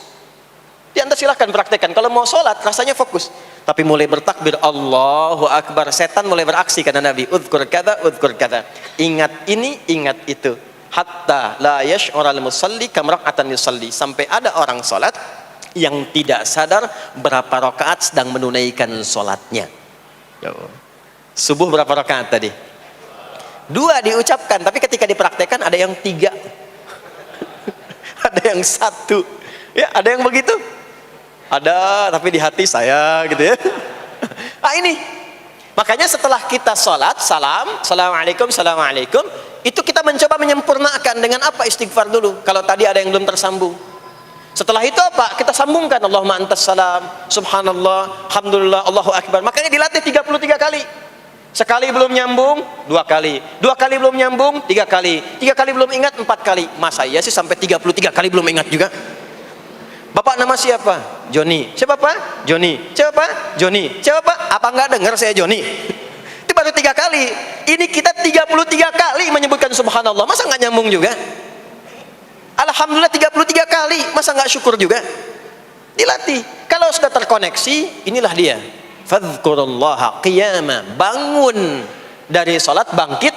Anda silahkan praktekkan. Kalau mau sholat rasanya fokus. Tapi mulai bertakbir Allahu Akbar, setan mulai beraksi, kata Nabi, udhkur kata, udhkur kata. Ingat ini, ingat itu. Hatta la yash'ural musalli kamra'atan yusalli, sampai ada orang salat yang tidak sadar berapa rakaat sedang menunaikan salatnya. Subuh berapa rakaat tadi? 2 diucapkan, tapi ketika dipraktekkan ada yang 3. Ada yang 1. Ya, ada yang begitu. Ada, tapi di hati saya gitu ya. Nah ini. Makanya setelah kita salat, salam, assalamualaikum, assalamualaikum, itu kita mencoba menyempurnakan dengan apa? Istighfar dulu. Kalau tadi ada yang belum tersambung. Setelah itu apa? Kita sambungkan. Allahumma antas salam, subhanallah, alhamdulillah, Allahu Akbar. Makanya dilatih 33 kali. Sekali belum nyambung, 2 kali. 2 kali belum nyambung, 3 kali. 3 kali belum ingat, 4 kali. Masa iya sih sampai 33 kali belum ingat juga? Bapak nama siapa? Joni. Siapa Pak? Joni. Siapa Pak? Joni. Siapa Pak? Apa enggak dengar saya Joni? Itu baru 3 kali. Ini kita 33 kali menyebutkan subhanallah. Masa enggak nyambung juga? Alhamdulillah 33 kali. Masa enggak syukur juga? Dilatih. Kalau sudah terkoneksi, inilah dia. Fadhkurullaha qiyama. Bangun dari salat, bangkit.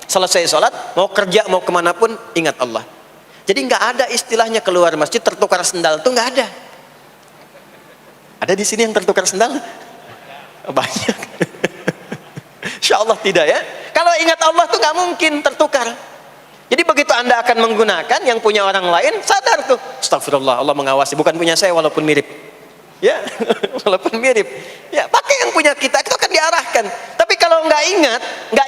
Selesai salat, mau kerja, mau kemanapun, ingat Allah. Jadi nggak ada istilahnya keluar masjid tertukar sendal, tuh nggak ada. Ada di sini yang tertukar sendal? Banyak. Insya Allah tidak ya. Kalau ingat Allah tuh nggak mungkin tertukar. Jadi begitu Anda akan menggunakan, yang punya orang lain sadar tuh, astagfirullah, Allah mengawasi, bukan punya saya walaupun mirip. Ya, walaupun mirip. Ya, pakai yang punya kita, itu akan diarahkan. Tapi kalau nggak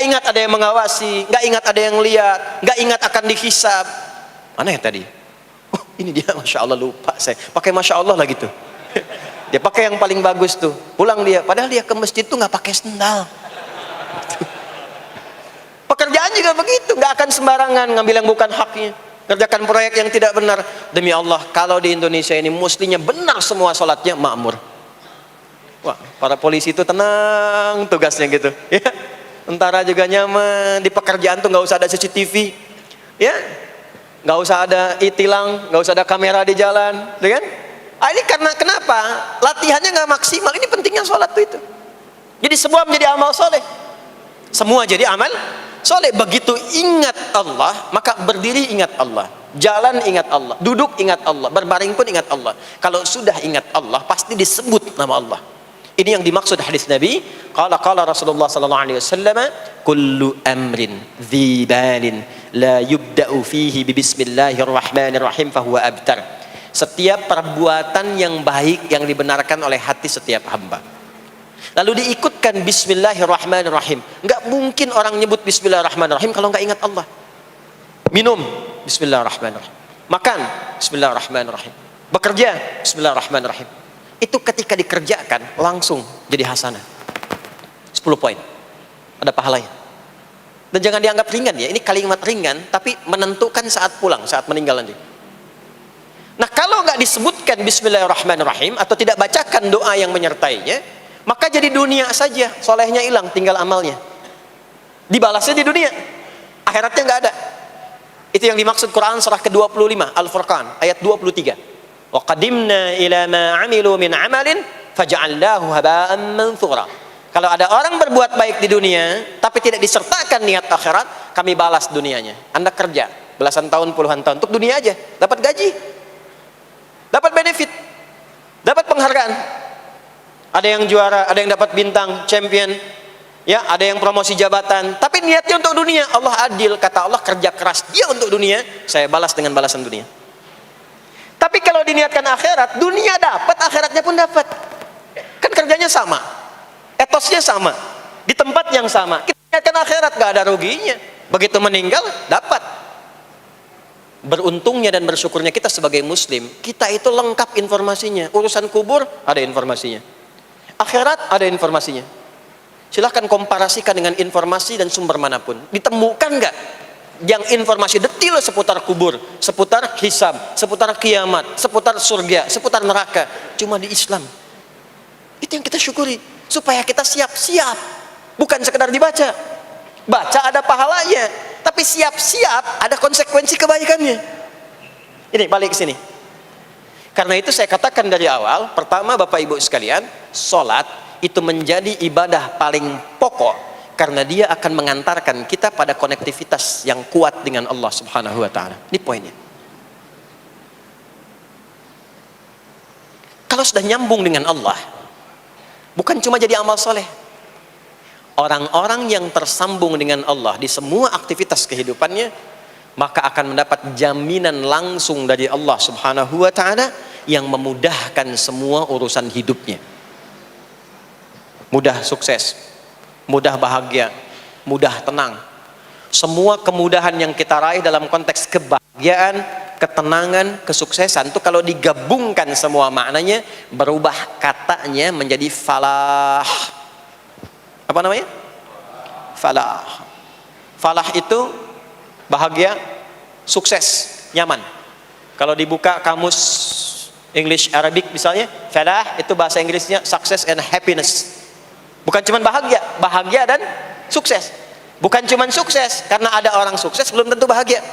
ingat ada yang mengawasi, nggak ingat ada yang lihat, nggak ingat akan dihisab. Mana ya tadi? Oh, ini dia, masya Allah, lupa saya. Pakai masya Allah lah gitu. Dia pakai yang paling bagus tuh. Pulang dia, padahal dia ke masjid tuh nggak pakai sendal. Pekerjaan juga begitu, nggak akan sembarangan ngambil yang bukan haknya, kerjakan proyek yang tidak benar. Demi Allah, kalau di Indonesia ini muslinya benar semua sholatnya, makmur. Wah, para polisi itu tenang tugasnya gitu, ya. Tentara juga nyaman, di pekerjaan tuh nggak usah ada CCTV, ya, nggak usah ada e-tilang, nggak usah ada kamera di jalan, ya kan? Ini karena kenapa? Latihannya nggak maksimal. Ini pentingnya sholat tuh itu. Jadi semua menjadi amal soleh, semua jadi amal soleh. Begitu ingat Allah, maka berdiri ingat Allah, jalan ingat Allah, duduk ingat Allah, berbaring pun ingat Allah. Kalau sudah ingat Allah, pasti disebut nama Allah. Ini yang dimaksud hadis Nabi. Qala Rasulullah sallallahu alaihi wasallam, kullu amrin dhi balin la yubda'u fihi bi bismillahirrahmanirrahim fahuwa abtar. Setiap perbuatan yang baik yang dibenarkan oleh hati setiap hamba, lalu diikutkan bismillahirrahmanirrahim. Enggak mungkin orang nyebut bismillahirrahmanirrahim kalau enggak ingat Allah. Minum, bismillahirrahmanirrahim. Makan, bismillahirrahmanirrahim. Bekerja, bismillahirrahmanirrahim. Itu ketika dikerjakan langsung jadi hasanah. 10 poin. Ada pahalanya. Dan jangan dianggap ringan ya. Ini kalimat ringan tapi menentukan saat pulang, saat meninggal nanti. Nah, kalau enggak disebutkan bismillahirrahmanirrahim atau tidak bacakan doa yang menyertainya, maka jadi dunia saja, solehnya hilang, tinggal amalnya. Dibalasnya di dunia, akhiratnya nggak ada. Itu yang dimaksud Quran surah ke-25 Al-Furqan ayat 23. Wa qadimna ila ma 'amilu min 'amalin faj'alnahu haba'an manthura. Kalau ada orang berbuat baik di dunia tapi tidak disertakan niat akhirat, kami balas dunianya. Anda kerja belasan tahun, puluhan tahun untuk dunia aja, dapat gaji, dapat benefit, dapat penghargaan. Ada yang juara, ada yang dapat bintang, champion, ya, ada yang promosi jabatan, tapi niatnya untuk dunia. Allah adil, kata Allah, kerja keras dia untuk dunia, saya balas dengan balasan dunia. Tapi kalau diniatkan akhirat, dunia dapat, akhiratnya pun dapat. Kan kerjanya sama, etosnya sama, di tempat yang sama. Kita niatkan akhirat, gak ada ruginya. Begitu meninggal, dapat. Beruntungnya dan bersyukurnya kita sebagai muslim, kita itu lengkap informasinya. Urusan kubur ada informasinya, akhirat ada informasinya. Silahkan komparasikan dengan informasi dan sumber manapun. Ditemukan nggak yang informasi detail seputar kubur, seputar hisab, seputar kiamat, seputar surga, seputar neraka? Cuma di Islam. Itu yang kita syukuri, supaya kita siap-siap. Bukan sekedar dibaca. Baca ada pahalanya, tapi siap-siap ada konsekuensi kebaikannya. Ini balik ke sini. Karena itu saya katakan dari awal, pertama Bapak Ibu sekalian, sholat itu menjadi ibadah paling pokok karena dia akan mengantarkan kita pada konektivitas yang kuat dengan Allah Subhanahu wa taala. Ini poinnya. Kalau sudah nyambung dengan Allah, bukan cuma jadi amal soleh. Orang-orang yang tersambung dengan Allah di semua aktivitas kehidupannya, maka akan mendapat jaminan langsung dari Allah Subhanahu wa taala yang memudahkan semua urusan hidupnya. Mudah sukses, mudah bahagia, mudah tenang. Semua kemudahan yang kita raih dalam konteks kebahagiaan, ketenangan, kesuksesan itu kalau digabungkan semua maknanya, berubah katanya menjadi falah. Apa namanya? Falah. Falah itu bahagia, sukses, nyaman. Kalau dibuka kamus English Arabic misalnya, falah itu bahasa Inggrisnya success and happiness. Bukan cuma bahagia, bahagia dan sukses. Bukan cuma sukses, karena ada orang sukses belum tentu bahagia.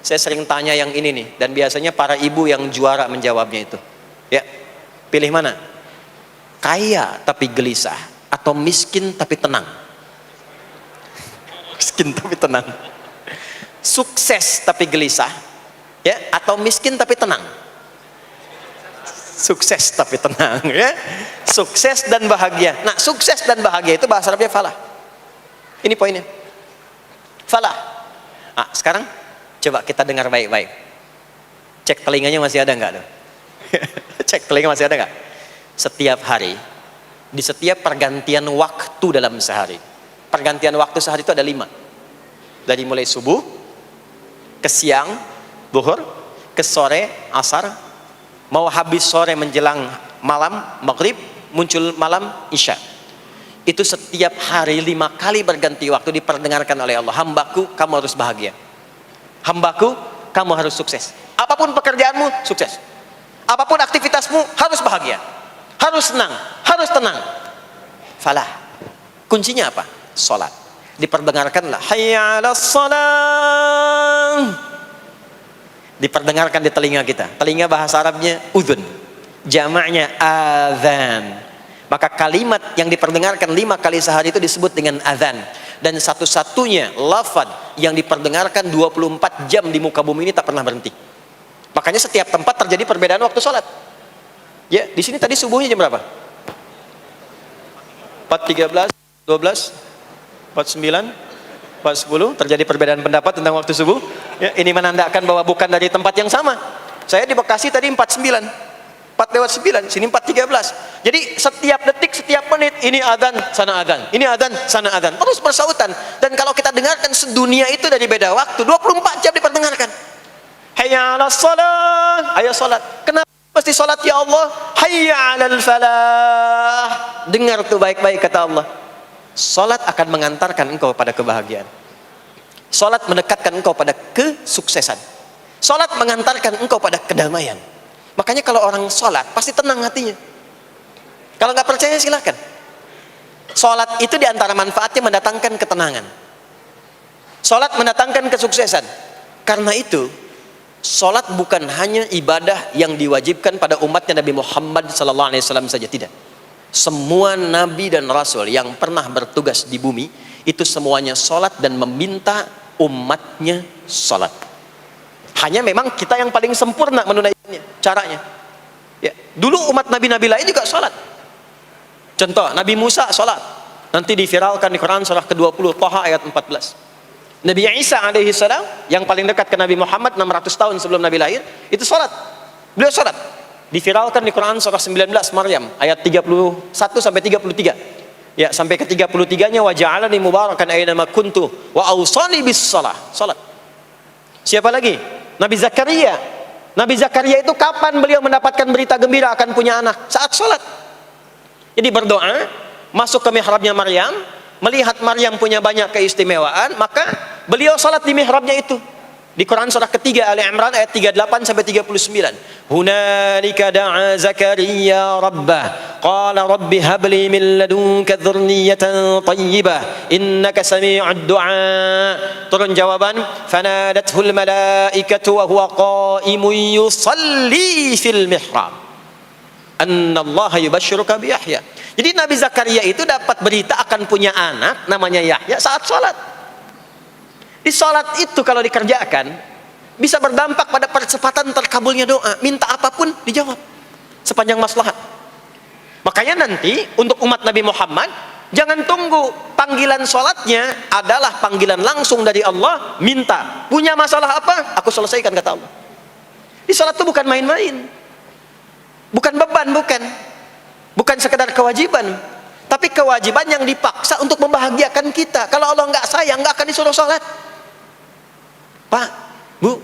Saya sering tanya yang ini nih, dan biasanya para ibu yang juara menjawabnya itu. Ya, pilih mana? Kaya tapi gelisah, atau miskin tapi tenang? Miskin tapi tenang. Sukses tapi gelisah, ya, atau miskin tapi tenang. Sukses tapi tenang, ya. Sukses dan bahagia. Nah, sukses dan bahagia itu bahasa Arabnya falah. Ini poinnya. Falah. Nah, sekarang coba kita dengar baik-baik. Cek telinganya masih ada nggak? Cek telinga masih ada nggak? Setiap hari, di setiap pergantian waktu dalam sehari. Pergantian waktu sehari itu ada 5. Dari mulai subuh, ke siang, zuhur, ke sore, asar, mau habis sore menjelang malam, maghrib, muncul malam, isya. Itu setiap hari 5 kali berganti waktu diperdengarkan oleh Allah. Hambaku, kamu harus bahagia. Hambaku, kamu harus sukses. Apapun pekerjaanmu, sukses. Apapun aktivitasmu, harus bahagia. Harus senang, harus tenang. Falah. Kuncinya apa? Salat. Diperdengarkanlah hayya 'alas shalah. Diperdengarkan di telinga kita. Telinga bahasa Arabnya udhun. Jamaknya adzan. Maka kalimat yang diperdengarkan 5 kali sehari itu disebut dengan adzan. Dan satu-satunya lafaz yang diperdengarkan 24 jam di muka bumi ini tak pernah berhenti. Makanya setiap tempat terjadi perbedaan waktu sholat. Ya, di sini tadi subuhnya jam berapa? 4.13, 12, 49, 4.10. Terjadi perbedaan pendapat tentang waktu subuh. Ya, ini menandakan bahwa bukan dari tempat yang sama. Saya di Bekasi tadi 49, 4:09, sini 4.13. Jadi setiap detik, setiap menit, ini adzan, sana adzan, ini adzan, sana adzan, terus bersautan. Dan kalau kita dengarkan sedunia itu dari beda waktu, 24 jam diperdengarkan. Hayya 'alas shalah, ayo salat. Kenapa mesti salat ya Allah? Hayya 'alal falah. Dengar tuh baik-baik kata Allah. Salat akan mengantarkan engkau pada kebahagiaan. Salat mendekatkan engkau pada kesuksesan. Salat mengantarkan engkau pada kedamaian. Makanya kalau orang salat pasti tenang hatinya. Kalau nggak percaya silakan. Salat itu diantara manfaatnya mendatangkan ketenangan. Salat mendatangkan kesuksesan. Karena itu salat bukan hanya ibadah yang diwajibkan pada umatnya Nabi Muhammad SAW saja, tidak. Semua nabi dan rasul yang pernah bertugas di bumi itu semuanya salat dan meminta umatnya salat. Hanya memang kita yang paling sempurna menunaikannya, caranya. Ya, dulu umat nabi-nabi lain juga salat. Contoh, Nabi Musa salat. Nanti diviralkan di Quran surah ke-20 Thaha ayat 14. Nabi Isa alaihi salam yang paling dekat ke Nabi Muhammad 600 tahun sebelum Nabi lahir, itu salat. Beliau salat. Diviralkan di Quran surah 19 Maryam ayat 31 sampai 33. Ya, sampai ke 33-nya wa ja'alani mubarakan aina ma kuntu wa awsani bis shalah. Salat. Siapa lagi? Nabi Zakaria. Nabi Zakaria itu kapan beliau mendapatkan berita gembira akan punya anak? Saat salat. Jadi berdoa, masuk ke mihrabnya Maryam, melihat Maryam punya banyak keistimewaan, maka beliau salat di mihrabnya itu. Di Quran surah ketiga Ali Imran ayat 38 sampai 39. Hunalika da'a Zakaria rabbah qala rabbi habli min ladunka dzurriyyatan thayyibah innaka sami'ud du'a. Turun jawaban, fanadathul malaikatu wa huwa qa'imun yusalli fil mihrab annallaha yubashshiruka bi Yahya. Jadi Nabi Zakaria itu dapat berita akan punya anak namanya Yahya saat salat. Di salat itu kalau dikerjakan bisa berdampak pada percepatan terkabulnya doa. Minta apapun dijawab sepanjang maslahat. Makanya nanti untuk umat Nabi Muhammad jangan tunggu, panggilan salatnya adalah panggilan langsung dari Allah. Minta, punya masalah apa? Aku selesaikan kata Allah. Di salat itu bukan main-main, bukan beban, bukan sekedar kewajiban, tapi kewajiban yang dipaksa untuk membahagiakan kita. Kalau Allah nggak sayang, nggak akan disuruh sholat. Pak, Bu,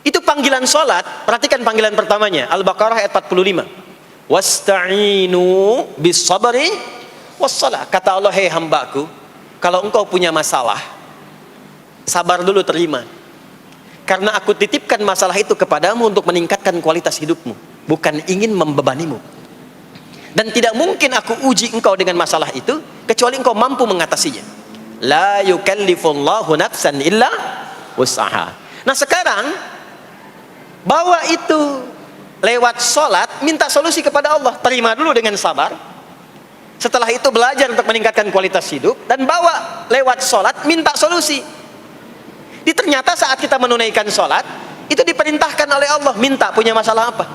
itu panggilan sholat. Perhatikan panggilan pertamanya, Al-Baqarah ayat 45. Wasta'inu bis sabri wassalah. Kata Allah, hei hambaku, kalau engkau punya masalah, sabar dulu, terima. Karena aku titipkan masalah itu kepadamu untuk meningkatkan kualitas hidupmu, bukan ingin membebanimu. Dan tidak mungkin aku uji engkau dengan masalah itu kecuali engkau mampu mengatasinya. La yukallifullahu nafsan illa wus'aha. Nah sekarang bawa itu lewat sholat, minta solusi kepada Allah. Terima dulu dengan sabar. Setelah itu belajar untuk meningkatkan kualitas hidup, dan bawa lewat sholat, minta solusi. Ternyata saat kita menunaikan sholat, Itu diperintahkan oleh Allah. Minta, punya masalah apa?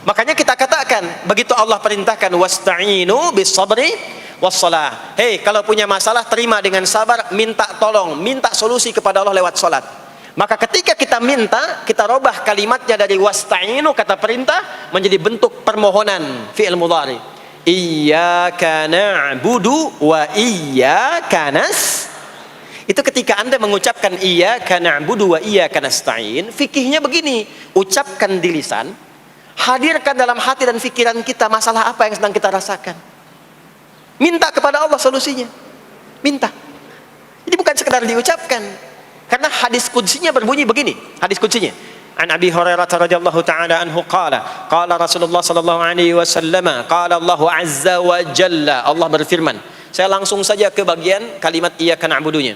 Makanya kita katakan, begitu Allah perintahkan wasta'inu bis sabri wassalah. Hei, kalau punya masalah terima dengan sabar, minta tolong, minta solusi kepada Allah lewat salat. Maka ketika kita minta, kita robah kalimatnya dari wasta'inu, kata perintah, menjadi bentuk permohonan, fi'il mudhari. Iyyaka na'budu wa iyyaka nas. Itu ketika Anda mengucapkan iyyaka na'budu wa iyyaka nasta'in, fikihnya begini, ucapkan di lisan, hadirkan dalam hati dan pikiran kita masalah apa yang sedang kita rasakan. Minta kepada Allah solusinya. Minta. Jadi bukan sekedar diucapkan. Karena hadis qudsinya berbunyi begini. Hadis qudsinya. An Abi Hurairah radhiyallahu ta'ala anhu qala Rasulullah sallallahu alaihi wasallam qala Allah azza wa jalla. Allah berfirman. Saya langsung saja ke bagian kalimat iyyaka na'budunya.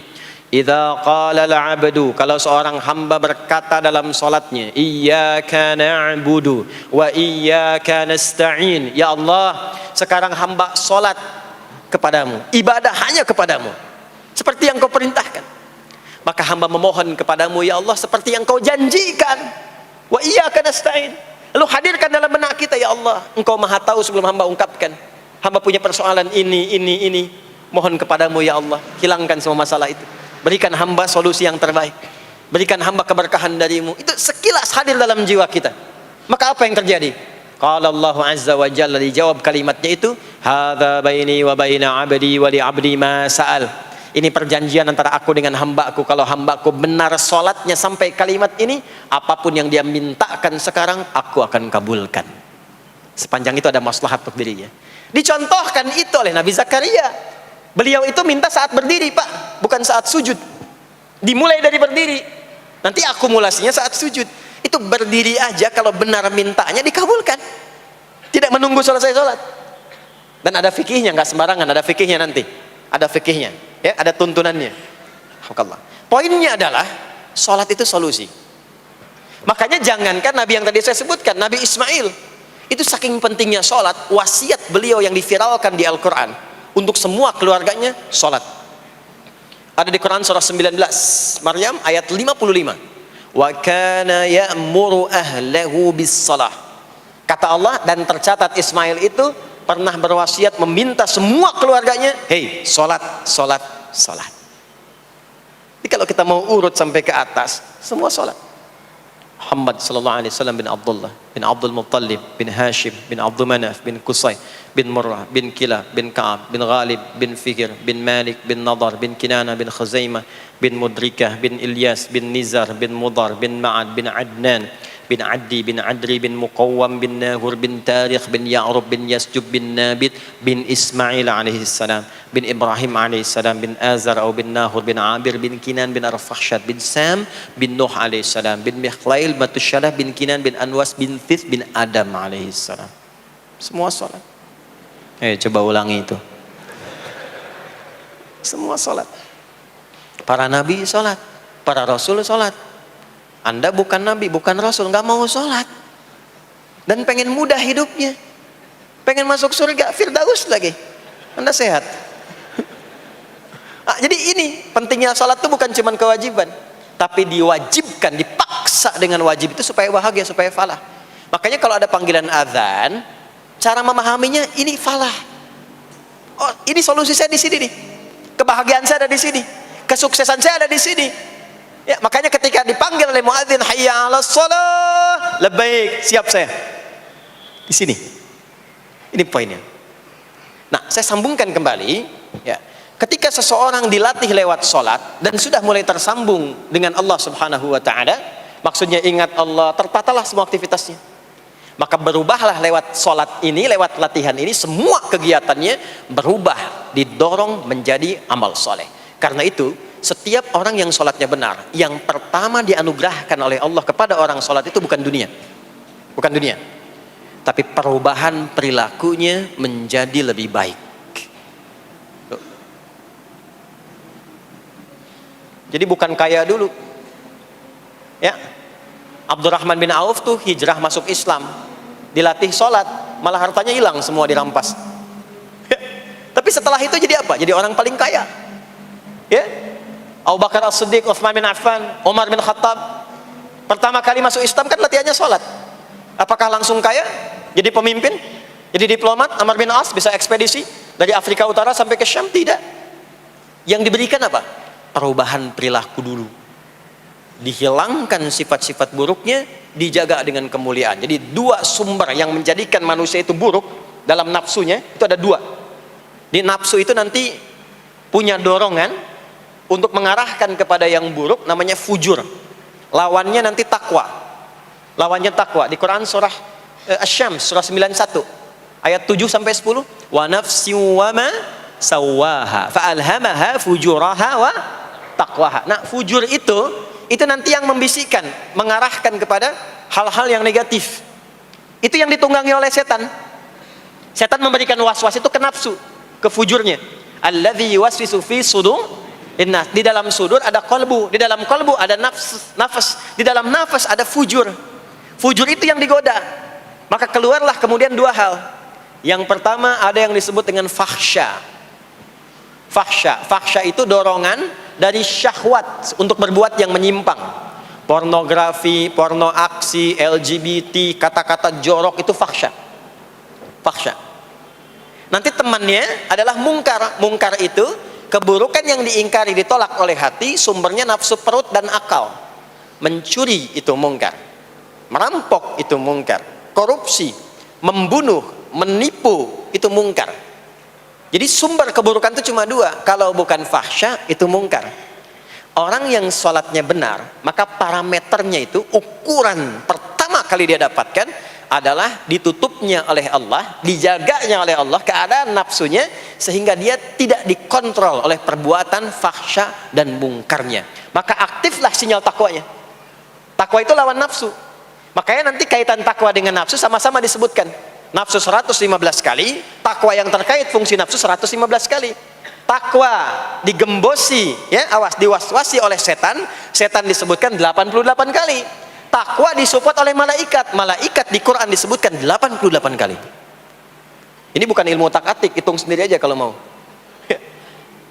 Idza qala al-'abdu, kalau seorang hamba berkata dalam salatnya, iyyaka na'budu wa iyyaka nasta'in, ya Allah, sekarang hamba salat kepadamu, ibadah hanya kepadamu, seperti yang kau perintahkan. Maka hamba memohon kepadamu, ya Allah, seperti yang kau janjikan. Wa iyyaka nasta'in. Lalu hadirkan dalam benak kita, ya Allah, engkau maha tahu sebelum hamba ungkapkan. Hamba punya persoalan ini. Mohon kepadamu, ya Allah, hilangkan semua masalah itu. Berikan hamba solusi yang terbaik. Berikan hamba keberkahan darimu. Itu sekilas hadir dalam jiwa kita. Maka apa yang terjadi? Qala Allah azza wa jalla, dijawab kalimatnya itu, hadza baini wa baina 'abdi wa li 'abdi ma sa'al. Ini perjanjian antara aku dengan hambaku. Kalau hambaku benar salatnya sampai kalimat ini, apapun yang dia mintakan sekarang, aku akan kabulkan. Sepanjang itu ada maslahat untuk dirinya. Dicontohkan itu oleh Nabi Zakaria. Beliau itu minta saat berdiri, Pak, bukan saat sujud. Dimulai dari berdiri. Nanti akumulasinya saat sujud. Itu berdiri aja kalau benar mintanya dikabulkan. Tidak menunggu selesai sholat. Dan ada fikihnya, nggak sembarangan, ada fikihnya nanti. Ada fikihnya, ya, ada tuntunannya. Alhamdulillah. Poinnya adalah sholat itu solusi. Makanya jangankan Nabi yang tadi saya sebutkan, Nabi Ismail, itu saking pentingnya sholat, wasiat beliau yang diviralkan di Al-Quran untuk semua keluarganya, sholat. Ada di Quran surah 19 Maryam ayat 55. Wa kana ya'muru ahlahu bis salah. Kata Allah, dan tercatat Ismail itu pernah berwasiat meminta semua keluarganya, hei, sholat. Jadi kalau kita mau urut sampai ke atas, semua sholat. Muhammad sallallahu alaihi wasallam bin Abdullah bin Abdul Muttalib bin Hashim bin Abdul Manaf bin Qusay bin Murrah bin Kilab bin Ka'ab bin Ghalib bin Fikir bin Malik bin Nadar bin Kinana bin Khuzaimah bin Mudrikah bin Ilyas bin Nizar bin Mudar bin Ma'ad bin Adnan bin Addi bin Adri bin Muqawwam bin Nahur bin Tarikh bin Ya'rub bin Yasjub bin Nabit bin Ismail alaihi salam bin Ibrahim alaihi salam bin Azar atau bin Nahur bin Abir bin Kinan bin Arfakhshad bin Sam bin Nuh alaihi salam bin Mikhlail Matusyalah bin Kinan bin Anwas bin Thith bin Adam alaihi salam. Semua salat. Coba ulangi itu. Semua salat. Para nabi salat, para rasul salat. Anda bukan nabi, bukan rasul, nggak mau sholat dan pengen mudah hidupnya, pengen masuk surga Firdaus lagi, Anda sehat. Jadi ini pentingnya sholat itu bukan cuma kewajiban, tapi diwajibkan, dipaksa dengan wajib itu supaya bahagia, supaya falah. Makanya kalau ada panggilan azan, cara memahaminya ini falah. Oh, ini solusi saya di sini nih, kebahagiaan saya ada di sini, kesuksesan saya ada di sini. Ya, makanya ketika dipanggil oleh muadzin, hayya 'alas shalah, labbaik, siap saya. Di sini. Ini poinnya. Nah, saya sambungkan kembali, ya. Ketika seseorang dilatih lewat salat dan sudah mulai tersambung dengan Allah Subhanahu wa taala, maksudnya ingat Allah, tertatalah semua aktivitasnya. Maka berubahlah lewat salat ini, lewat latihan ini, semua kegiatannya berubah, didorong menjadi amal soleh. Karena itu, setiap orang yang sholatnya benar, yang pertama dianugerahkan oleh Allah kepada orang sholat itu bukan dunia, tapi perubahan perilakunya menjadi lebih baik. Jadi bukan kaya dulu, ya. Abdurrahman bin Auf tuh hijrah masuk Islam, dilatih sholat, malah hartanya hilang semua, dirampas. Tapi setelah itu jadi apa? Jadi orang paling kaya, ya. Abu Bakar As-Siddiq, Utsman bin Affan, Umar bin Khattab, Pertama kali masuk Islam kan latihannya sholat. Apakah langsung kaya? Jadi pemimpin? Jadi diplomat? Amr bin As bisa ekspedisi dari Afrika Utara sampai ke Syam? Tidak. Yang diberikan apa? Perubahan perilaku dulu. Dihilangkan sifat-sifat buruknya, dijaga dengan kemuliaan. Jadi dua sumber yang menjadikan manusia itu buruk dalam nafsunya, itu ada dua. Di nafsu itu nanti punya dorongan untuk mengarahkan kepada yang buruk, namanya fujur. Lawannya nanti takwa. Lawannya takwa. Di Quran surah Asy-Syams surah 91 ayat 7 sampai 10, wa nafsi wa ma sawaha fa alhamaha fujuraha wa taqwaha. Nah, fujur itu nanti yang membisikkan, mengarahkan kepada hal-hal yang negatif. Itu yang ditunggangi oleh setan. Setan memberikan was-was itu ke nafsu, ke fujurnya. Alladzi yuwaswisu fi sudur innas. Di dalam sudur ada qalbu, di dalam qalbu ada nafas, di dalam nafas ada fujur. Fujur itu yang digoda. Maka keluarlah kemudian dua hal. Yang pertama ada yang disebut dengan fahsya. Fahsya itu dorongan dari syahwat untuk berbuat yang menyimpang. Pornografi, porno aksi, LGBT, kata-kata jorok itu fahsya. Nanti temannya adalah mungkar. Mungkar itu keburukan yang diingkari, ditolak oleh hati, sumbernya nafsu perut dan akal. Mencuri itu mungkar, merampok itu mungkar, korupsi, membunuh, menipu itu mungkar. Jadi sumber keburukan itu cuma dua. Kalau bukan fahsya itu mungkar. Orang yang sholatnya benar, maka parameternya itu, ukuran pertama kali dia dapatkan adalah ditutupnya oleh Allah, dijaganya oleh Allah keadaan nafsunya, sehingga dia tidak dikontrol oleh perbuatan fahsya dan mungkarnya. Maka aktiflah sinyal takwanya. Takwa itu lawan nafsu. Makanya nanti kaitan takwa dengan nafsu sama-sama disebutkan. Nafsu 115 kali, takwa yang terkait fungsi nafsu 115 kali. Takwa digembosi, ya, awas, diwaswasi oleh setan, setan disebutkan 88 kali. Takwa disupport oleh malaikat, malaikat di Quran disebutkan 88 kali. Ini bukan ilmu tak-atik, hitung sendiri aja kalau mau.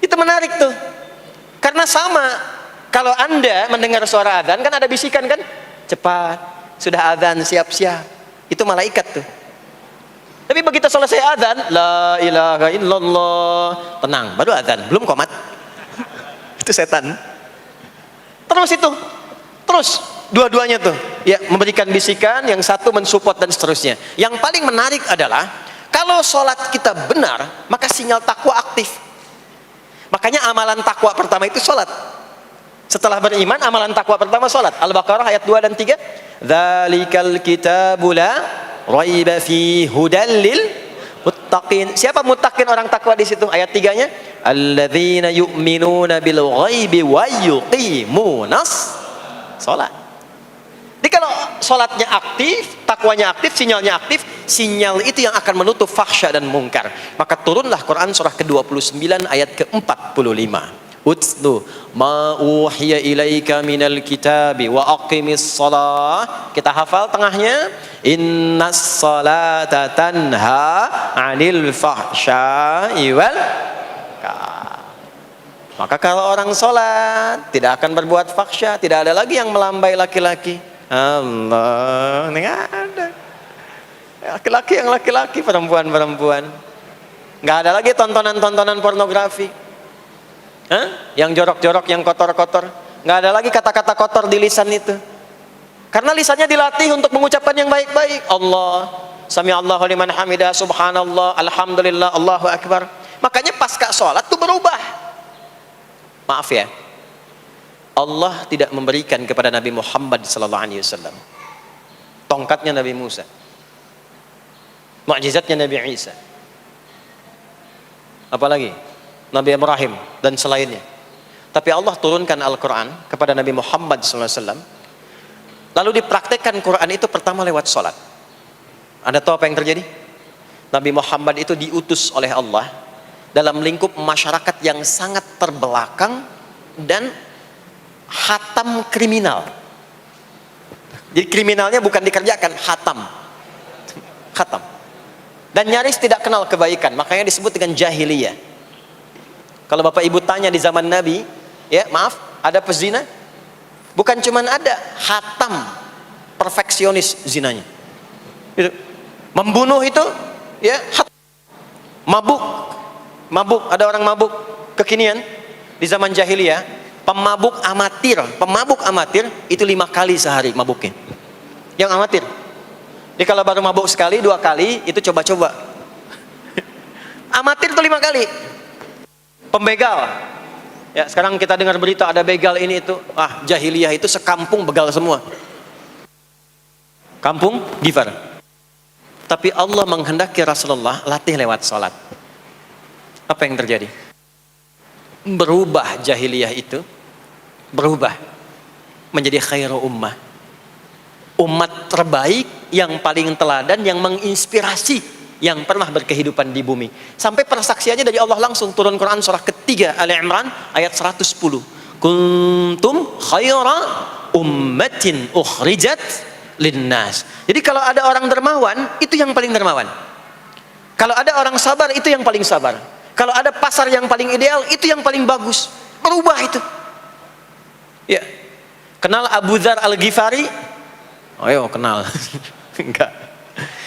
Itu menarik tuh. Karena sama, kalau Anda mendengar suara adzan kan ada bisikan kan? Cepat, sudah adzan, siap-siap. Itu malaikat tuh. Tapi begitu selesai adzan, la ilaha illallah, tenang, baru adzan, belum qomat. Itu setan. Terus dua-duanya tuh, ya, memberikan bisikan, yang satu mensupport dan seterusnya. Yang paling menarik adalah kalau sholat kita benar, maka sinyal takwa aktif. Makanya amalan takwa pertama itu sholat. Setelah beriman, amalan takwa pertama sholat. Al-Baqarah ayat 2 dan 3. Dzalikal kitabu la raiba fi hudal lil muttaqin. Siapa muttaqin, orang takwa di situ? Ayat 3-nya, alladzina yu'minuna bil ghaibi wa yuqimunas shalah. Jadi kalau sholatnya aktif, takwanya aktif, sinyalnya aktif, sinyal itu yang akan menutup fahsya dan mungkar. Maka turunlah Quran surah ke-29 ayat ke-45. Utslu ma uhiya ilaika minal kitabi wa aqimis shalah. Kita hafal tengahnya, innas salata tanha 'anil fahsya'i wal munkar. Maka kalau orang sholat tidak akan berbuat fahsya, tidak ada lagi yang melambai laki-laki. Allah, ini ada laki-laki yang laki-laki, perempuan-perempuan. Nggak ada lagi tontonan-tontonan pornografi, yang jorok-jorok, yang kotor-kotor. Nggak ada lagi kata-kata kotor di lisan itu, karena lisannya dilatih untuk mengucapkan yang baik-baik. Allah, sami Allahu liman hamidah, subhanallah, alhamdulillah, Allahu akbar. Makanya pasca sholat tuh berubah. Maaf ya, Allah tidak memberikan kepada Nabi Muhammad SAW tongkatnya Nabi Musa, mukjizatnya Nabi Isa, apalagi Nabi Ibrahim dan selainnya. Tapi Allah turunkan Al-Quran kepada Nabi Muhammad SAW, lalu dipraktekkan Quran itu pertama lewat sholat. Anda tahu apa yang terjadi? Nabi Muhammad itu diutus oleh Allah dalam lingkup masyarakat yang sangat terbelakang dan hatam kriminal. Jadi kriminalnya bukan dikerjakan, hatam. Dan nyaris tidak kenal kebaikan, makanya disebut dengan jahiliyah. Kalau Bapak Ibu tanya di zaman Nabi, ya maaf, ada pezina? Bukan cuman ada, hatam, perfeksionis zinanya. Itu. Membunuh itu, ya, mabuk, ada orang mabuk kekinian di zaman jahiliyah, pemabuk amatir itu 5 kali sehari mabuknya. Yang amatir. Jadi kalau baru mabuk sekali, 2 kali, itu coba-coba. Amatir itu 5 kali. Pembegal. Ya, sekarang kita dengar berita ada begal ini itu. Jahiliyah itu sekampung begal semua. Kampung Gifar. Tapi Allah menghendaki Rasulullah latih lewat salat. Apa yang terjadi? Berubah jahiliyah itu, berubah menjadi khairu ummah. Umat terbaik yang paling teladan, yang menginspirasi, yang pernah berkehidupan di bumi. Sampai persaksiannya dari Allah langsung turun Quran surah ketiga Ali Imran ayat 110. Kuntum khaira ummatin ukhrijat linnas. Jadi kalau ada orang dermawan, itu yang paling dermawan. Kalau ada orang sabar, itu yang paling sabar. Kalau ada pasar yang paling ideal, itu yang paling bagus. Berubah itu. Ya. Kenal Abu Dzar Al-Ghifari? Ayo kenal. Enggak.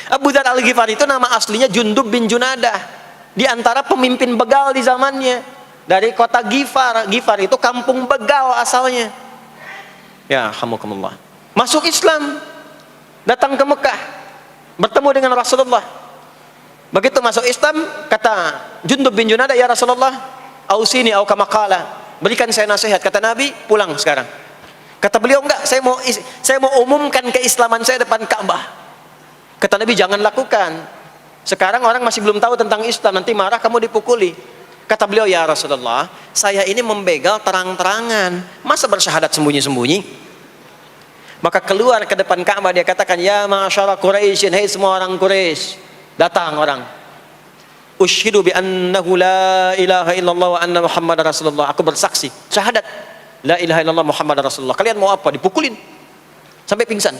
Abu Dzar Al-Ghifari itu nama aslinya Jundub bin Junadah. Di antara pemimpin begal di zamannya. Dari kota Ghifar. Ghifar itu kampung begal asalnya. Ya, hamukumullah. Masuk Islam. Datang ke Mekah. Bertemu dengan Rasulullah. Begitu masuk Islam, kata Jundub bin Junadah, ya Rasulullah, ausini au kama qala. Berikan saya nasihat. Kata Nabi, pulang sekarang. Kata beliau, enggak, saya mau umumkan keislaman saya depan Ka'bah. Kata Nabi, jangan lakukan. Sekarang orang masih belum tahu tentang Islam, nanti marah kamu dipukuli. Kata beliau, ya Rasulullah, saya ini membegal terang-terangan, masa bersyahadat sembunyi-sembunyi? Maka keluar ke depan Ka'bah, dia katakan, ya ma'asyara Quraisyin, hei semua orang Quraisy. Datang orang. Usyhidu bi annahu la ilaha illallah wa anna Muhammadar Rasulullah. Aku bersaksi, syahadat la ilaha illallah Muhammadar Rasulullah. Kalian mau apa? Dipukulin sampai pingsan.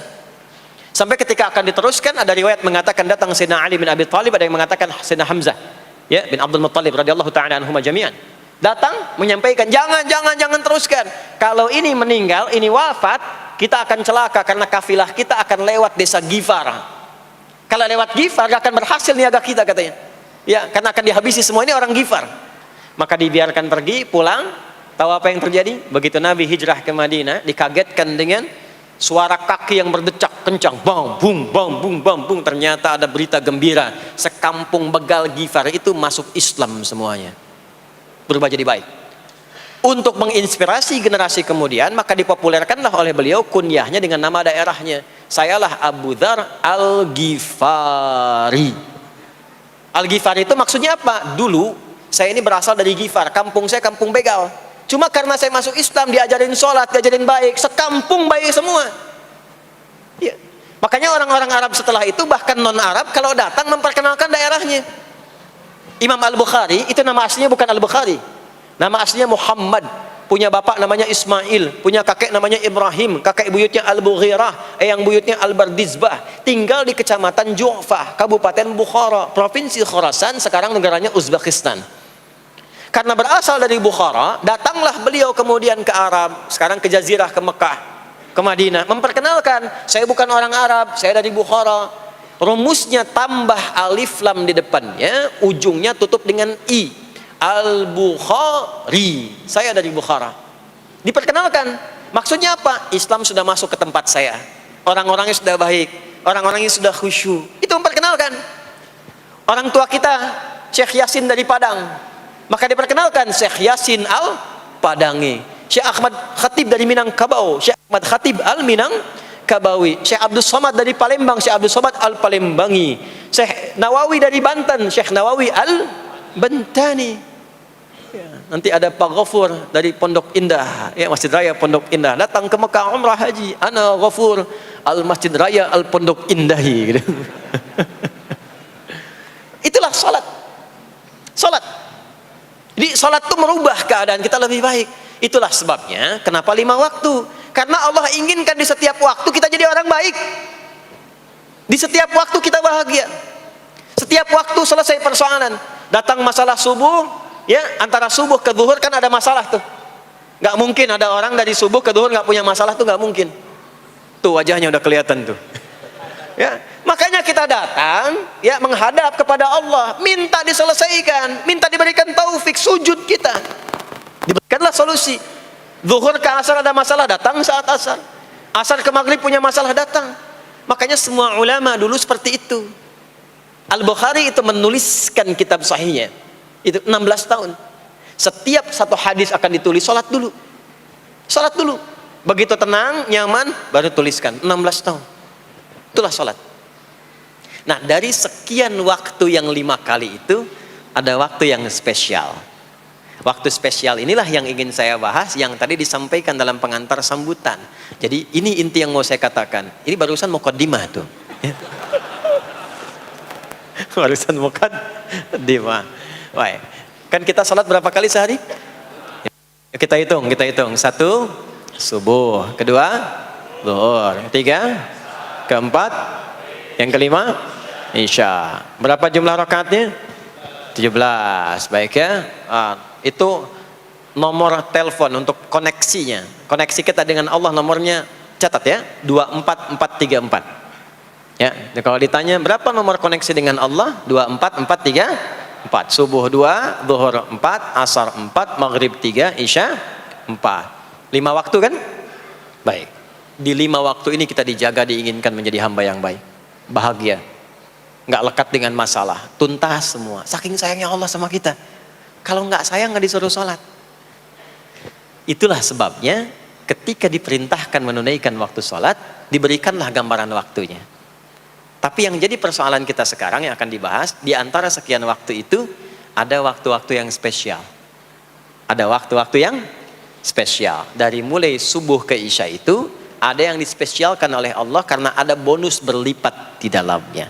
Sampai ketika akan diteruskan, ada riwayat mengatakan datang Sayyidina Ali bin Abi Thalib, ada yang mengatakan Sayyidina Hamzah, ya, bin Abdul Muttalib radhiyallahu ta'ala anhuma jami'an. Datang menyampaikan, jangan teruskan. Kalau ini meninggal, ini wafat, kita akan celaka karena kafilah kita akan lewat desa Ghifar. Kalau lewat Ghifar gak akan berhasil niaga kita, katanya. Ya, karena akan dihabisi semua ini orang Ghifar. Maka dibiarkan pergi, pulang. Tahu apa yang terjadi? Begitu Nabi hijrah ke Madinah, dikagetkan dengan suara kaki yang berdecak kencang, bang bung bang bung bang bung. Ternyata ada berita gembira, sekampung begal Ghifar itu masuk Islam semuanya, berubah jadi baik. Untuk menginspirasi generasi kemudian, maka dipopulerkanlah oleh beliau kunyahnya dengan nama daerahnya. Sayalah Abu Dzar Al-Ghifari. Al-Ghifari itu maksudnya apa? Dulu saya ini berasal dari Ghifar, kampung saya kampung begal. Cuma karena saya masuk Islam, diajarin sholat, diajarin baik, sekampung baik semua. Ya. Makanya orang-orang Arab setelah itu, bahkan non-Arab, kalau datang memperkenalkan daerahnya. Imam Al-Bukhari, itu nama aslinya bukan Al-Bukhari. Nama aslinya Muhammad. Punya bapak namanya Ismail, punya kakek namanya Ibrahim, kakek buyutnya Al-Bughirah, yang buyutnya Al-Bardizbah. Tinggal di kecamatan Ju'fah, Kabupaten Bukhara, Provinsi Khorasan, sekarang negaranya Uzbekistan. Karena berasal dari Bukhara, datanglah beliau kemudian ke Arab, sekarang ke Jazirah, ke Mekah, ke Madinah, memperkenalkan, saya bukan orang Arab, saya dari Bukhara. Rumusnya tambah alif lam di depannya, ujungnya tutup dengan i. Al-Bukhari, saya dari Bukhara. Diperkenalkan, maksudnya apa? Islam sudah masuk ke tempat saya, orang-orangnya sudah baik, orang-orangnya sudah khusyuk. Itu memperkenalkan. Orang tua kita Syekh Yasin dari Padang, maka diperkenalkan Syekh Yasin Al-Padangi. Syekh Ahmad Khatib dari Minangkabau, Syekh Ahmad Khatib Al-Minangkabawi. Syekh Abdul Somad dari Palembang, Syekh Abdul Somad Al-Palembangi. Syekh Nawawi dari Banten, Syekh Nawawi Al-Bantani. Ya, nanti ada Pak Ghafur dari Pondok Indah, ya, Masjid Raya Pondok Indah, datang ke Mekah umrah haji, ana Ghafur al Masjid Raya al Pondok Indahi, gitu. Itulah salat. Jadi salat itu merubah keadaan kita lebih baik. Itulah sebabnya kenapa 5 waktu, karena Allah inginkan di setiap waktu kita jadi orang baik, di setiap waktu kita bahagia, setiap waktu selesai persoalan. Datang masalah subuh, ya, antara subuh ke zuhur kan ada masalah tuh. Nggak mungkin ada orang dari subuh ke zuhur nggak punya masalah, tuh nggak mungkin. Tuh wajahnya udah kelihatan tuh. Ya, makanya kita datang ya menghadap kepada Allah, minta diselesaikan, minta diberikan taufik, sujud kita. Diberikanlah solusi. Zuhur ke asar ada masalah, datang saat asar. Asar ke maghrib punya masalah, datang. Makanya semua ulama dulu seperti itu. Al-Bukhari itu menuliskan kitab sahihnya itu 16 tahun. Setiap satu hadis akan ditulis, sholat dulu. Sholat dulu. Begitu tenang, nyaman, baru tuliskan. 16 tahun. Itulah sholat. Nah, dari sekian waktu yang 5 kali itu, ada waktu yang spesial. Waktu spesial inilah yang ingin saya bahas, yang tadi disampaikan dalam pengantar sambutan. Jadi ini inti yang mau saya katakan. Ini barusan muqaddimah tuh. Barusan muqaddimah. Baik. Kan kita sholat berapa kali sehari? Kita hitung. 1, subuh. 2, zuhur. 3, keempat. Yang kelima, isya. Berapa jumlah rakaatnya? 17. Baik ya. Itu nomor telepon untuk koneksinya. Koneksi kita dengan Allah nomornya catat ya. 24434. Ya, kalau ditanya berapa nomor koneksi dengan Allah? 24434. Subuh 2, zuhur 4, asar 4, maghrib 3, isya 4. 5 waktu kan? Baik. Di 5 waktu ini kita dijaga, diinginkan menjadi hamba yang baik, bahagia, nggak lekat dengan masalah, tuntas semua. Saking sayangnya Allah sama kita. Kalau nggak sayang nggak disuruh sholat. Itulah sebabnya ketika diperintahkan menunaikan waktu sholat, diberikanlah gambaran waktunya. Tapi yang jadi persoalan kita sekarang yang akan dibahas, di antara sekian waktu itu, ada waktu-waktu yang spesial. Ada waktu-waktu yang spesial. Dari mulai subuh ke isya itu, ada yang dispesialkan oleh Allah karena ada bonus berlipat di dalamnya.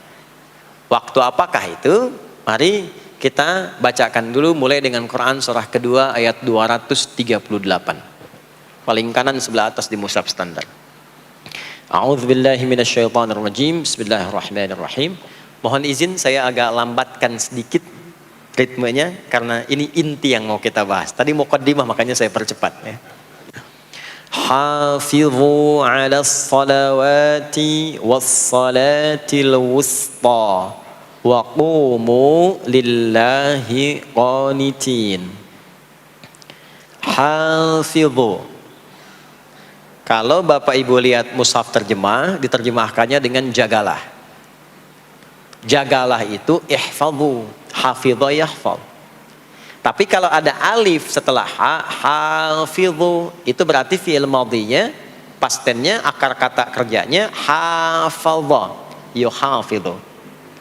Waktu apakah itu? Mari kita bacakan dulu mulai dengan Quran surah kedua ayat 238. Paling kanan sebelah atas di mushaf standar. A'udzubillahi minasyaitonirrajim. Bismillahirrahmanirrahim. Mohon izin saya agak lambatkan sedikit ritmenya karena ini inti yang mau kita bahas. Tadi muqaddimah makanya saya percepat ya. Hafizu 'alas salawati was salatil wusta wa qumu lillahi qanitin. Hafizu. Kalau Bapak Ibu lihat mushaf terjemah, diterjemahkannya dengan jagalah. Jagalah itu ihfadhu, hafidha yahfadh. Tapi kalau ada alif setelah hafidhu, itu berarti fi'il madhinya, past tense-nya, akar kata kerjanya hafadha, yuhafidhu.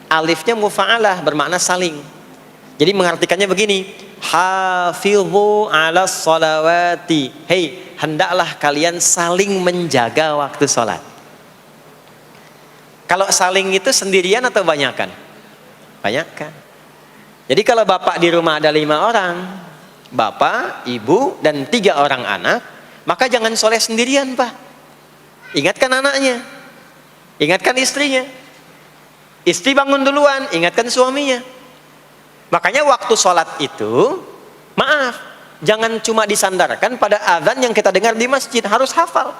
Alifnya mufa'alah, bermakna saling. Jadi mengartikannya begini, hafidhu 'alas salawati. Hei, hendaklah kalian saling menjaga waktu sholat. Kalau saling itu sendirian atau banyakan? Banyakan. Jadi kalau bapak di rumah ada 5 orang, bapak, ibu, dan 3 orang anak, maka jangan sholat sendirian pak. Ingatkan anaknya, ingatkan istrinya. Istri bangun duluan, ingatkan suaminya. Makanya waktu sholat itu, maaf, jangan cuma disandarkan pada azan yang kita dengar di masjid, harus hafal.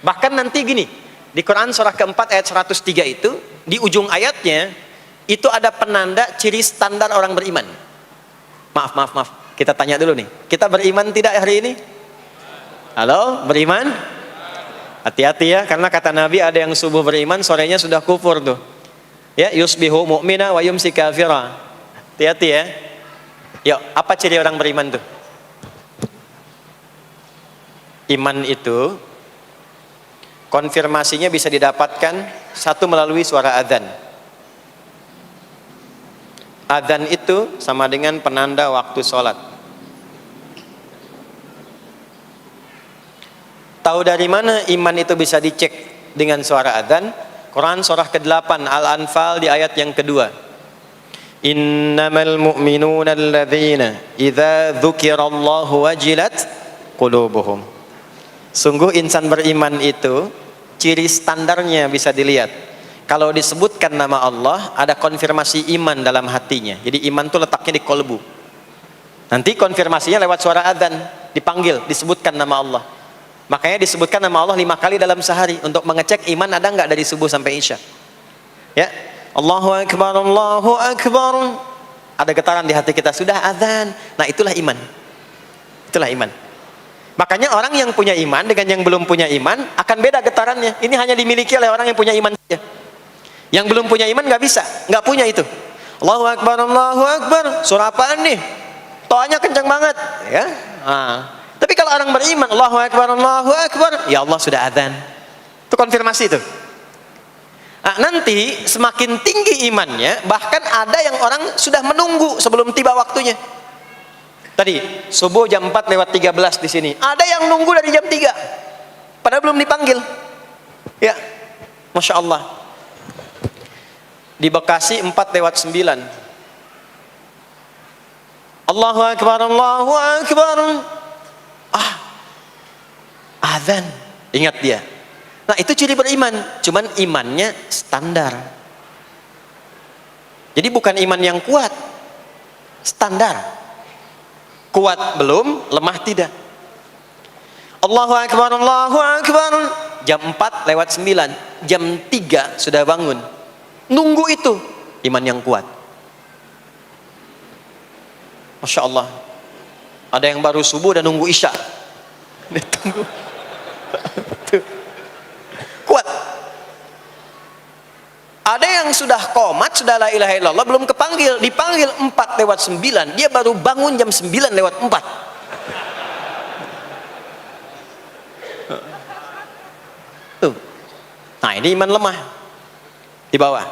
Bahkan nanti gini, di Quran surah keempat ayat 103 itu, di ujung ayatnya, itu ada penanda ciri standar orang beriman. Maaf, kita tanya dulu nih, kita beriman tidak hari ini? Halo, beriman? Hati-hati ya, karena kata Nabi ada yang subuh beriman, sorenya sudah kufur tuh. Ya, yusbihu mu'mina wa yumsi kafira. Hati-hati ya. Yuk, apa ciri orang beriman tuh? Iman itu konfirmasinya bisa didapatkan satu melalui suara adzan. Adzan itu sama dengan penanda waktu sholat. Tahu dari mana iman itu bisa dicek dengan suara adzan? Quran surah ke-8 Al-Anfal di ayat yang kedua. Innamal mu'minuna alladzina idza dzukirallahu wajilat qulubuhum. Sungguh insan beriman itu ciri standarnya bisa dilihat. Kalau disebutkan nama Allah, ada konfirmasi iman dalam hatinya. Jadi iman itu letaknya di kolbu. Nanti konfirmasinya lewat suara adzan. dipanggil, disebutkan nama Allah. Makanya disebutkan nama Allah 5 kali dalam sehari untuk mengecek iman ada nggak dari subuh sampai isya. Ya, Allahu Akbar, Allahu Akbar. Ada getaran di hati kita, sudah azan. Nah, itulah iman. Itulah iman. Makanya orang yang punya iman dengan yang belum punya iman akan beda getarannya. Ini hanya dimiliki oleh orang yang punya iman saja. Yang belum punya iman nggak bisa, nggak punya itu. Allahu Akbar, Allahu Akbar. Surah apaan nih? Toanya kencang banget, ya. Tapi kalau orang beriman, Allahu Akbar, Allahu Akbar, ya Allah sudah azan. Itu konfirmasi itu. Nanti semakin tinggi imannya, bahkan ada yang orang sudah menunggu sebelum tiba waktunya. Tadi subuh jam 4:13 di sini. Ada yang nunggu dari jam 3, padahal belum dipanggil. Ya, masya Allah. Di Bekasi 4:09. Allahu Akbar, Allahu Akbar. Azan. Ingat dia. Nah, itu ciri beriman. Cuman imannya standar. Jadi bukan iman yang kuat. Standar. Kuat belum, lemah tidak. Allahu Akbar, Allahu Akbar. Jam 4:09. Jam 3 sudah bangun. Nunggu itu. Iman yang kuat. Masya Allah. Ada yang baru subuh dan nunggu isya. Tunggu. Kuat. Ada yang sudah qomat, sudah la ilaha illallah, belum kepanggil, dipanggil 4:09, dia baru bangun jam 9:04. Tuh. Nah, ini iman lemah. Di bawah.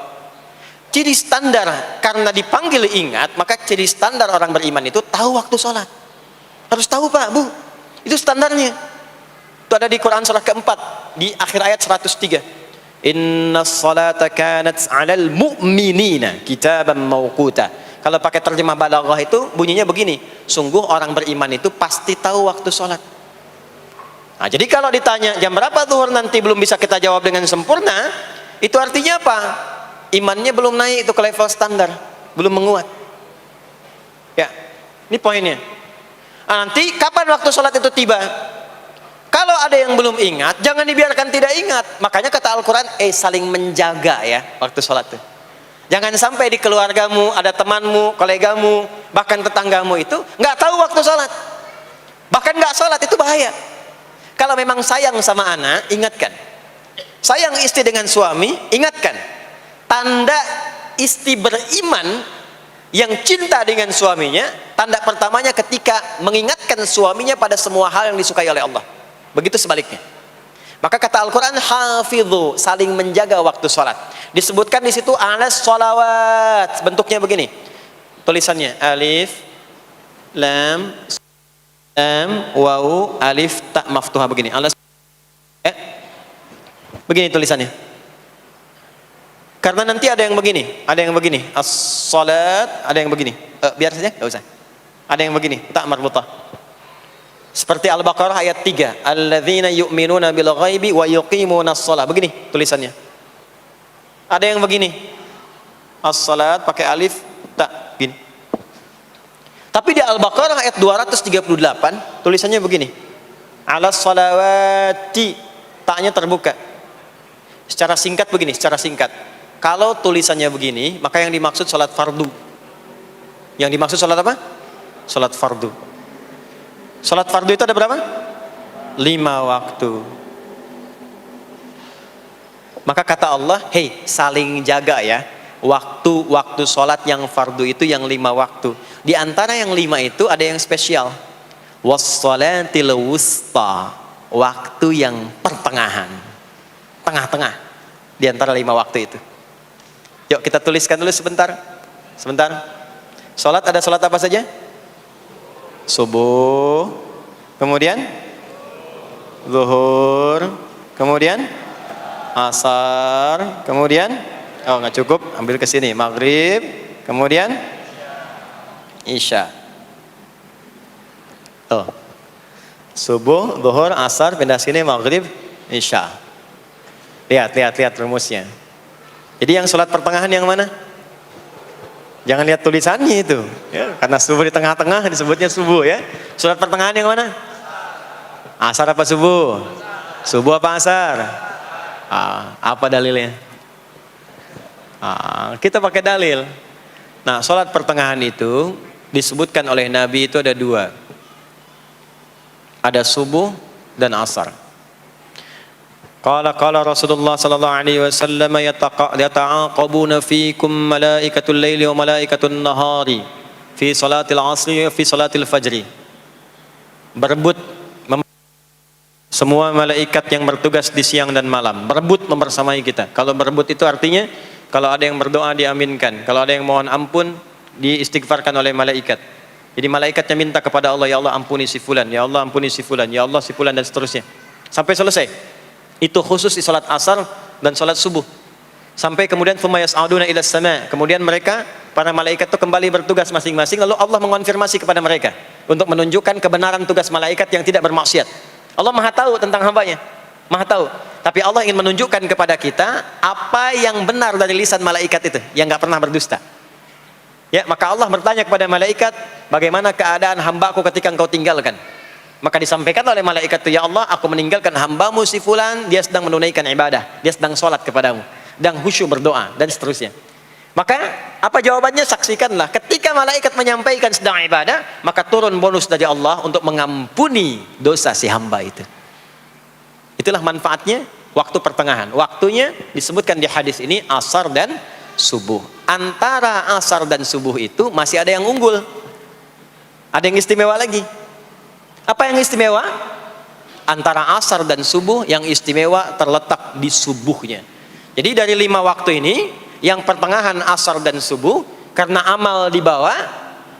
Ciri standar, karena dipanggil ingat, maka ciri standar orang beriman itu tahu waktu sholat. Harus tahu, Pak, Bu. Itu standarnya. Itu ada di Quran surah keempat, di akhir ayat 103. Inna salata kanat 'alal mu'minina kitaban mawquta. Kalau pakai terjemah balaghah itu bunyinya begini, sungguh orang beriman itu pasti tahu waktu sholat. Nah, jadi kalau ditanya jam berapa zuhur nanti belum bisa kita jawab dengan sempurna, itu artinya apa? Imannya belum naik itu ke level standar, belum menguat. Ya, ini poinnya. Nanti kapan waktu sholat itu tiba? Kalau ada yang belum ingat, jangan dibiarkan tidak ingat. Makanya kata Al-Quran, saling menjaga ya waktu sholat itu. Jangan sampai di keluargamu, ada temanmu, kolegamu, bahkan tetanggamu itu nggak tahu waktu sholat. Bahkan nggak sholat, itu bahaya. Kalau memang sayang sama anak, ingatkan. Sayang istri dengan suami, ingatkan. Tanda istri beriman yang cinta dengan suaminya, tanda pertamanya ketika mengingatkan suaminya pada semua hal yang disukai oleh Allah. Begitu sebaliknya. Maka kata Al-Quran, hafidhu, saling menjaga waktu sholat. Disebutkan di situ alas sholawat. Bentuknya begini. Tulisannya alif, lam, waw, alif, ta maftuha begini. Alas, begini tulisannya. Karena nanti ada yang begini, ada yang begini. As-sholat, ada yang begini. Biar saja, enggak usah. Ada yang begini, ta marbutah. Seperti Al-Baqarah ayat 3, alladzina yu'minuna bil ghaibi wa yuqimunas shalah. Begini tulisannya. Ada yang begini. As-salat pakai alif, ta, gini. Tapi di Al-Baqarah ayat 238 tulisannya begini. Alas salawati, ta-nya terbuka. Secara singkat begini, secara singkat. Kalau tulisannya begini, maka yang dimaksud salat fardu. Yang dimaksud salat apa? Salat fardu. Salat fardu itu ada berapa? 5 waktu. Maka kata Allah, hei, saling jaga ya. Waktu salat yang fardu itu yang 5 waktu. Di antara yang 5 itu ada yang spesial. Was-shalatil wusta. Waktu yang pertengahan. Tengah-tengah. Di antara 5 waktu itu. Yuk kita tuliskan dulu sebentar. Sebentar. Salat ada salat apa saja? Subuh, kemudian zuhur, kemudian asar, kemudian nggak cukup, ambil ke sini, maghrib, kemudian isya. Subuh, zuhur, asar, pindah sini, maghrib, isya. Lihat rumusnya. Jadi yang sholat pertengahan yang mana? Jangan lihat tulisannya itu, ya, karena subuh di tengah-tengah disebutnya subuh ya. Sholat pertengahan yang mana? Asar apa subuh? Subuh apa asar? Apa dalilnya? Kita pakai dalil. Nah, sholat pertengahan itu disebutkan oleh Nabi itu ada dua. Ada subuh dan asar. Qala Rasulullah sallallahu alaihi wasallam yata'aqabuna fiikum malaikatul laili wa malaikatun nahari fi salatil asri wa fi salatil fajri. Berebut semua malaikat yang bertugas di siang dan malam, berebut membersamai kita. Kalau berebut itu artinya kalau ada yang berdoa diaminkan, kalau ada yang mohon ampun diistighfarkan oleh malaikat. Jadi malaikatnya minta kepada Allah, ya Allah ampuni si fulan, ya Allah ampuni si fulan, ya Allah si fulan, dan seterusnya sampai selesai. Itu khusus di salat asar dan salat subuh. Sampai kemudian thumma yas'aduna ila sama', kemudian mereka para malaikat itu kembali bertugas masing-masing, lalu Allah mengonfirmasi kepada mereka untuk menunjukkan kebenaran tugas malaikat yang tidak bermaksiat. Allah Maha tahu tentang hambanya, Maha tahu. Tapi Allah ingin menunjukkan kepada kita apa yang benar dari lisan malaikat itu, yang nggak pernah berdusta. Ya, maka Allah bertanya kepada malaikat, bagaimana keadaan hambaku ketika engkau tinggalkan? Maka disampaikan oleh malaikat itu, ya Allah, aku meninggalkan hambamu si fulan, dia sedang menunaikan ibadah, dia sedang sholat kepadamu, dan khusyuk berdoa, dan seterusnya. Maka apa jawabannya? Saksikanlah, ketika malaikat menyampaikan sedang ibadah, maka turun bonus dari Allah untuk mengampuni dosa si hamba itu. Itulah manfaatnya waktu pertengahan. Waktunya disebutkan di hadis ini asar dan subuh. Antara asar dan subuh itu masih ada yang unggul, ada yang istimewa lagi. Apa yang istimewa? Antara asar dan subuh yang istimewa terletak di subuhnya. Jadi dari 5 waktu ini, yang pertengahan asar dan subuh, karena amal di bawah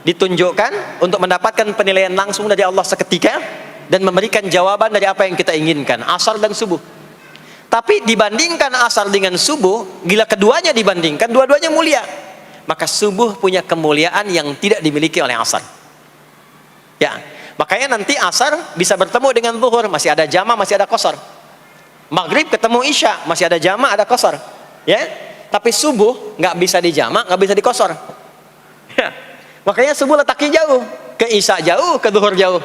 ditunjukkan untuk mendapatkan penilaian langsung dari Allah seketika dan memberikan jawaban dari apa yang kita inginkan, asar dan subuh. Tapi dibandingkan asar dengan subuh, gila keduanya dibandingkan, dua-duanya mulia. Maka subuh punya kemuliaan yang tidak dimiliki oleh asar. Ya, makanya nanti asar bisa bertemu dengan zuhur, masih ada jama, masih ada qasar. Maghrib ketemu isya, masih ada jama, ada qasar. Ya. Tapi subuh nggak bisa dijama, nggak bisa dikosor. Ya. Makanya subuh letaknya jauh, ke isya jauh, ke zuhur jauh.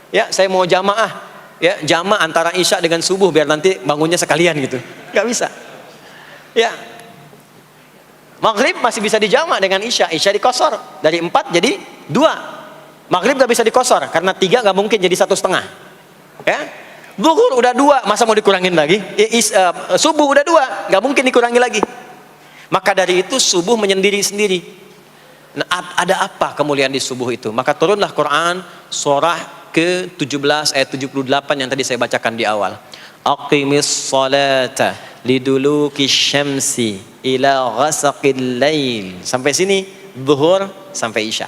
Ya, saya mau jamaah, ya jama antara isya dengan subuh biar nanti bangunnya sekalian gitu. Nggak bisa. Ya. Maghrib masih bisa dijama dengan isya, isya dikosor dari 4 jadi 2. Maghrib nggak bisa dikosor karena 3 nggak mungkin jadi 1,5. Ya. Zuhur udah 2, masa mau dikurangin lagi? Subuh udah 2, nggak mungkin dikurangi lagi. Maka dari itu subuh menyendiri-sendiri. Nah, ada apa kemuliaan di subuh itu? Maka turunlah Quran surah ke-17 ayat 78 yang tadi saya bacakan di awal. Aqimis salata liduluki syamsi ila ghasaqil lail. Sampai sini zuhur sampai isya.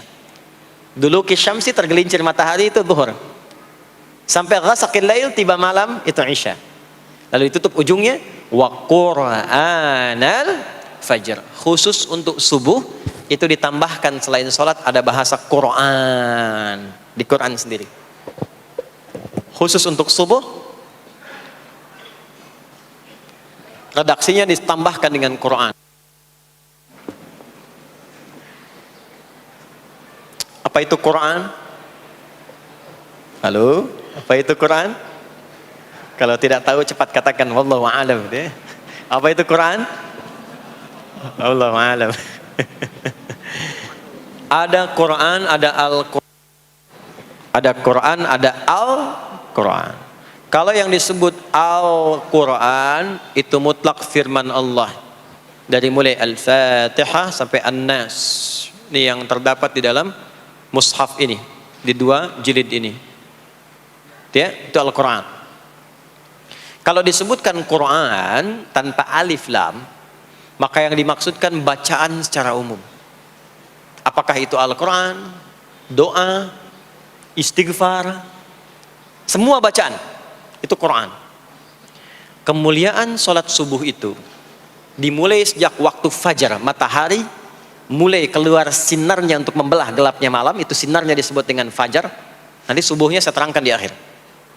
Duluki syamsi tergelincir matahari itu zuhur. Sampai ghasaqil lail tiba malam itu isya. Lalu ditutup ujungnya wa qur'anal fajr. Khusus untuk subuh itu ditambahkan selain sholat ada bahasa Quran di Quran sendiri. Khusus untuk subuh redaksinya ditambahkan dengan Quran. Apa itu Quran? Halo, apa itu Quran? Kalau tidak tahu cepat katakan wallahu a'lam. Apa itu Quran? Wallahu a'lam. Ada Quran, ada Al-Quran. Ada Quran, ada Al-Quran. Kalau yang disebut Al-Quran itu mutlak firman Allah. Dari mulai Al-Fatihah sampai An-Nas. Ini yang terdapat di dalam mushaf ini, di 2 jilid ini. Ya, itu Al-Quran. Kalau disebutkan Quran tanpa alif lam, maka yang dimaksudkan bacaan secara umum. Apakah itu Al-Quran, doa, istighfar, semua bacaan itu Quran. Kemuliaan sholat subuh itu dimulai sejak waktu fajar, matahari mulai keluar sinarnya untuk membelah gelapnya malam, itu sinarnya disebut dengan fajar. Nanti subuhnya saya terangkan di akhir.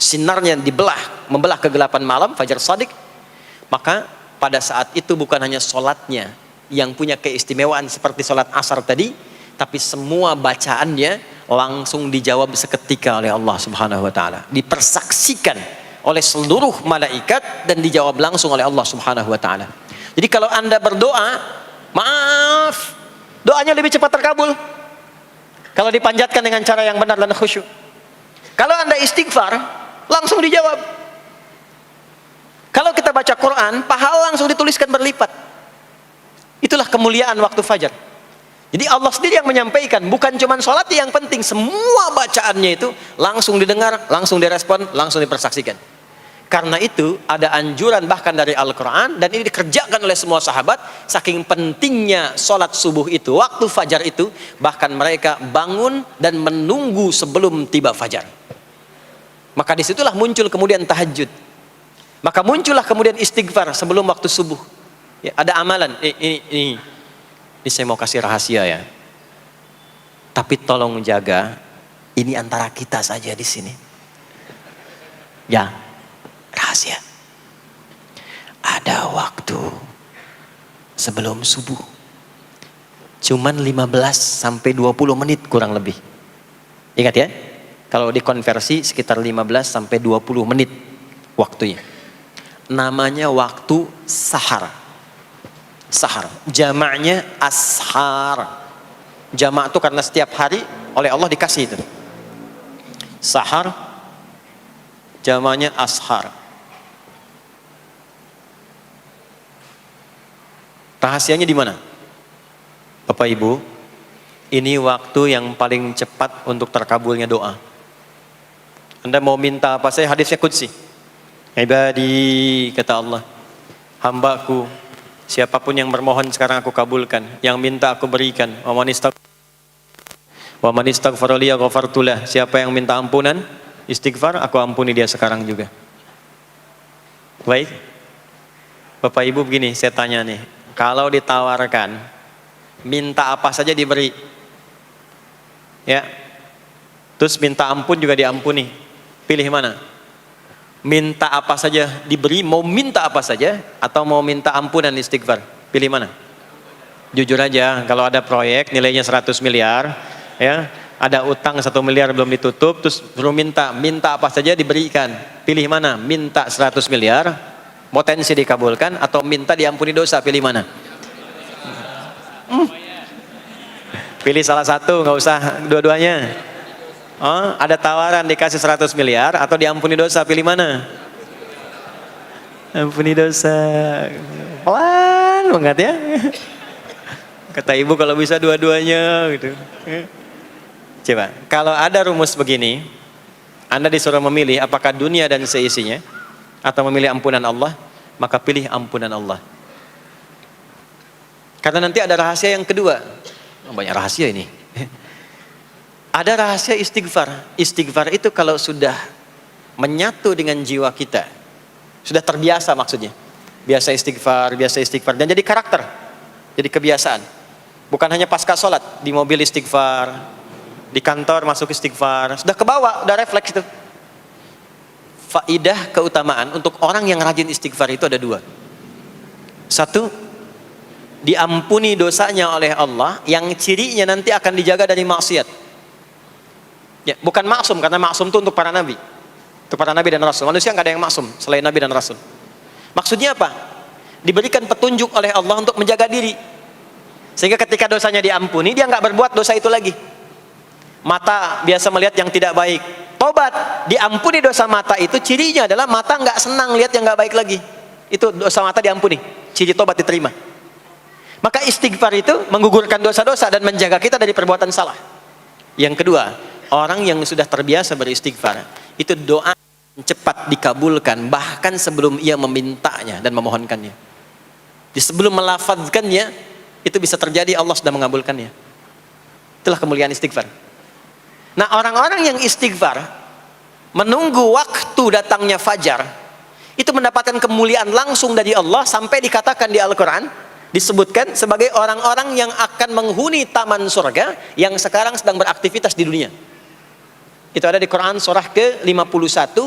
Sinarnya dibelah, membelah kegelapan malam, fajar shadiq. Maka pada saat itu bukan hanya sholatnya yang punya keistimewaan seperti sholat asar tadi, tapi semua bacaannya langsung dijawab seketika oleh Allah Subhanahu wa taala. Dipersaksikan oleh seluruh malaikat dan dijawab langsung oleh Allah Subhanahu wa taala. Jadi kalau Anda berdoa, maaf, doanya lebih cepat terkabul kalau dipanjatkan dengan cara yang benar dan khusyuk. Kalau Anda istighfar, langsung dijawab. Kalau kita baca Quran, pahala langsung dituliskan berlipat. Itulah kemuliaan waktu fajar. Jadi Allah sendiri yang menyampaikan, bukan cuma sholat yang penting, semua bacaannya itu langsung didengar, langsung direspon, langsung dipersaksikan. Karena itu ada anjuran bahkan dari Al-Quran, dan ini dikerjakan oleh semua sahabat, saking pentingnya sholat subuh itu, waktu fajar itu, bahkan mereka bangun dan menunggu sebelum tiba fajar. Maka disitulah muncul kemudian tahajud. Maka muncullah kemudian istighfar sebelum waktu subuh. Ya, ada amalan, ini saya mau kasih rahasia ya. Tapi tolong jaga, ini antara kita saja di sini. Ya, rahasia. Ada waktu sebelum subuh. Cuman 15 sampai 20 menit kurang lebih. Ingat ya, kalau dikonversi sekitar 15 sampai 20 menit waktunya. Namanya waktu sahar. Sahar, jamaknya ashar. Jamak itu karena setiap hari oleh Allah dikasih itu. Sahar, jamaknya ashar. Rahasianya di mana? Bapak Ibu, ini waktu yang paling cepat untuk terkabulnya doa. Anda mau minta apa saja, hadisnya qudsi. Ibadi, kata Allah, hambaku, siapapun yang bermohon sekarang aku kabulkan, yang minta aku berikan. Wa man istaghfara li ghafartu lah. Siapa yang minta ampunan, istighfar, aku ampuni dia sekarang juga. Baik. Bapak Ibu begini, saya tanya nih, kalau ditawarkan minta apa saja diberi. Ya. Terus minta ampun juga diampuni. Pilih mana? Minta apa saja diberi, mau minta apa saja, atau mau minta ampunan istighfar? Pilih mana? Jujur aja, kalau ada proyek nilainya 100 miliar, ya, ada utang 1 miliar belum ditutup, terus suruh minta apa saja diberikan. Pilih mana? Minta 100 miliar, potensi dikabulkan, atau minta diampuni dosa? Pilih mana? Pilih salah satu, nggak usah dua-duanya. Oh, ada tawaran dikasih 100 miliar atau diampuni dosa, pilih mana? Ampuni dosa. Pelan banget ya. Kata ibu kalau bisa dua-duanya gitu. Coba, kalau ada rumus begini, Anda disuruh memilih apakah dunia dan seisinya atau memilih ampunan Allah, maka pilih ampunan Allah. Karena nanti ada rahasia yang kedua. Oh, banyak rahasia ini. Ada rahasia istighfar. Istighfar itu kalau sudah menyatu dengan jiwa kita, sudah terbiasa maksudnya. Biasa istighfar, dan jadi karakter, jadi kebiasaan. Bukan hanya pasca sholat, di mobil istighfar, di kantor masuk istighfar, sudah kebawa, udah refleks itu. Faidah keutamaan untuk orang yang rajin istighfar itu ada dua. Satu, diampuni dosanya oleh Allah, yang cirinya nanti akan dijaga dari maksiat. Ya, bukan maksum, karena maksum itu untuk para nabi. Untuk para nabi dan rasul. Manusia nggak ada yang maksum selain nabi dan rasul. Maksudnya apa? Diberikan petunjuk oleh Allah untuk menjaga diri. Sehingga ketika dosanya diampuni, dia nggak berbuat dosa itu lagi. Mata biasa melihat yang tidak baik. Tobat, diampuni dosa mata itu, cirinya adalah mata nggak senang lihat yang nggak baik lagi. Itu dosa mata diampuni. Ciri tobat diterima. Maka istighfar itu menggugurkan dosa-dosa dan menjaga kita dari perbuatan salah. Yang kedua, orang yang sudah terbiasa beristighfar, itu doa cepat dikabulkan, bahkan sebelum ia memintanya dan memohonkannya. Di sebelum melafazkannya, itu bisa terjadi Allah sudah mengabulkannya. Itulah kemuliaan istighfar. Nah, orang-orang yang istighfar, menunggu waktu datangnya fajar, itu mendapatkan kemuliaan langsung dari Allah, sampai dikatakan di Al-Quran, disebutkan sebagai orang-orang yang akan menghuni taman surga, yang sekarang sedang beraktivitas di dunia. Itu ada di Quran surah ke-51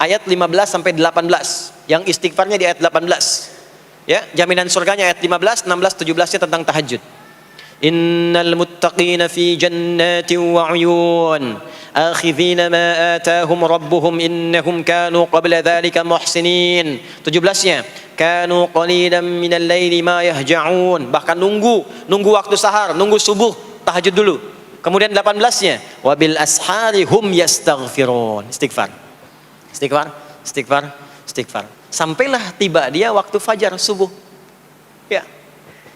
ayat 15 sampai 18. Yang istighfarnya di ayat 18. Ya, jaminan surganya ayat 15, 16, 17-nya tentang tahajud. Innal muttaqina fi jannatin wa 'uyun akhidhina ma atahum rabbuhum innahum kanu qabla dhalika muhsinin. 17-nya kanu qalilan minal laili ma yahja'un, bahkan nunggu waktu sahar, nunggu subuh, tahajud dulu. Kemudian 18-nya wabil ashari hum yastaghfirun, istighfar. Sampailah tiba dia waktu fajar subuh. Ya.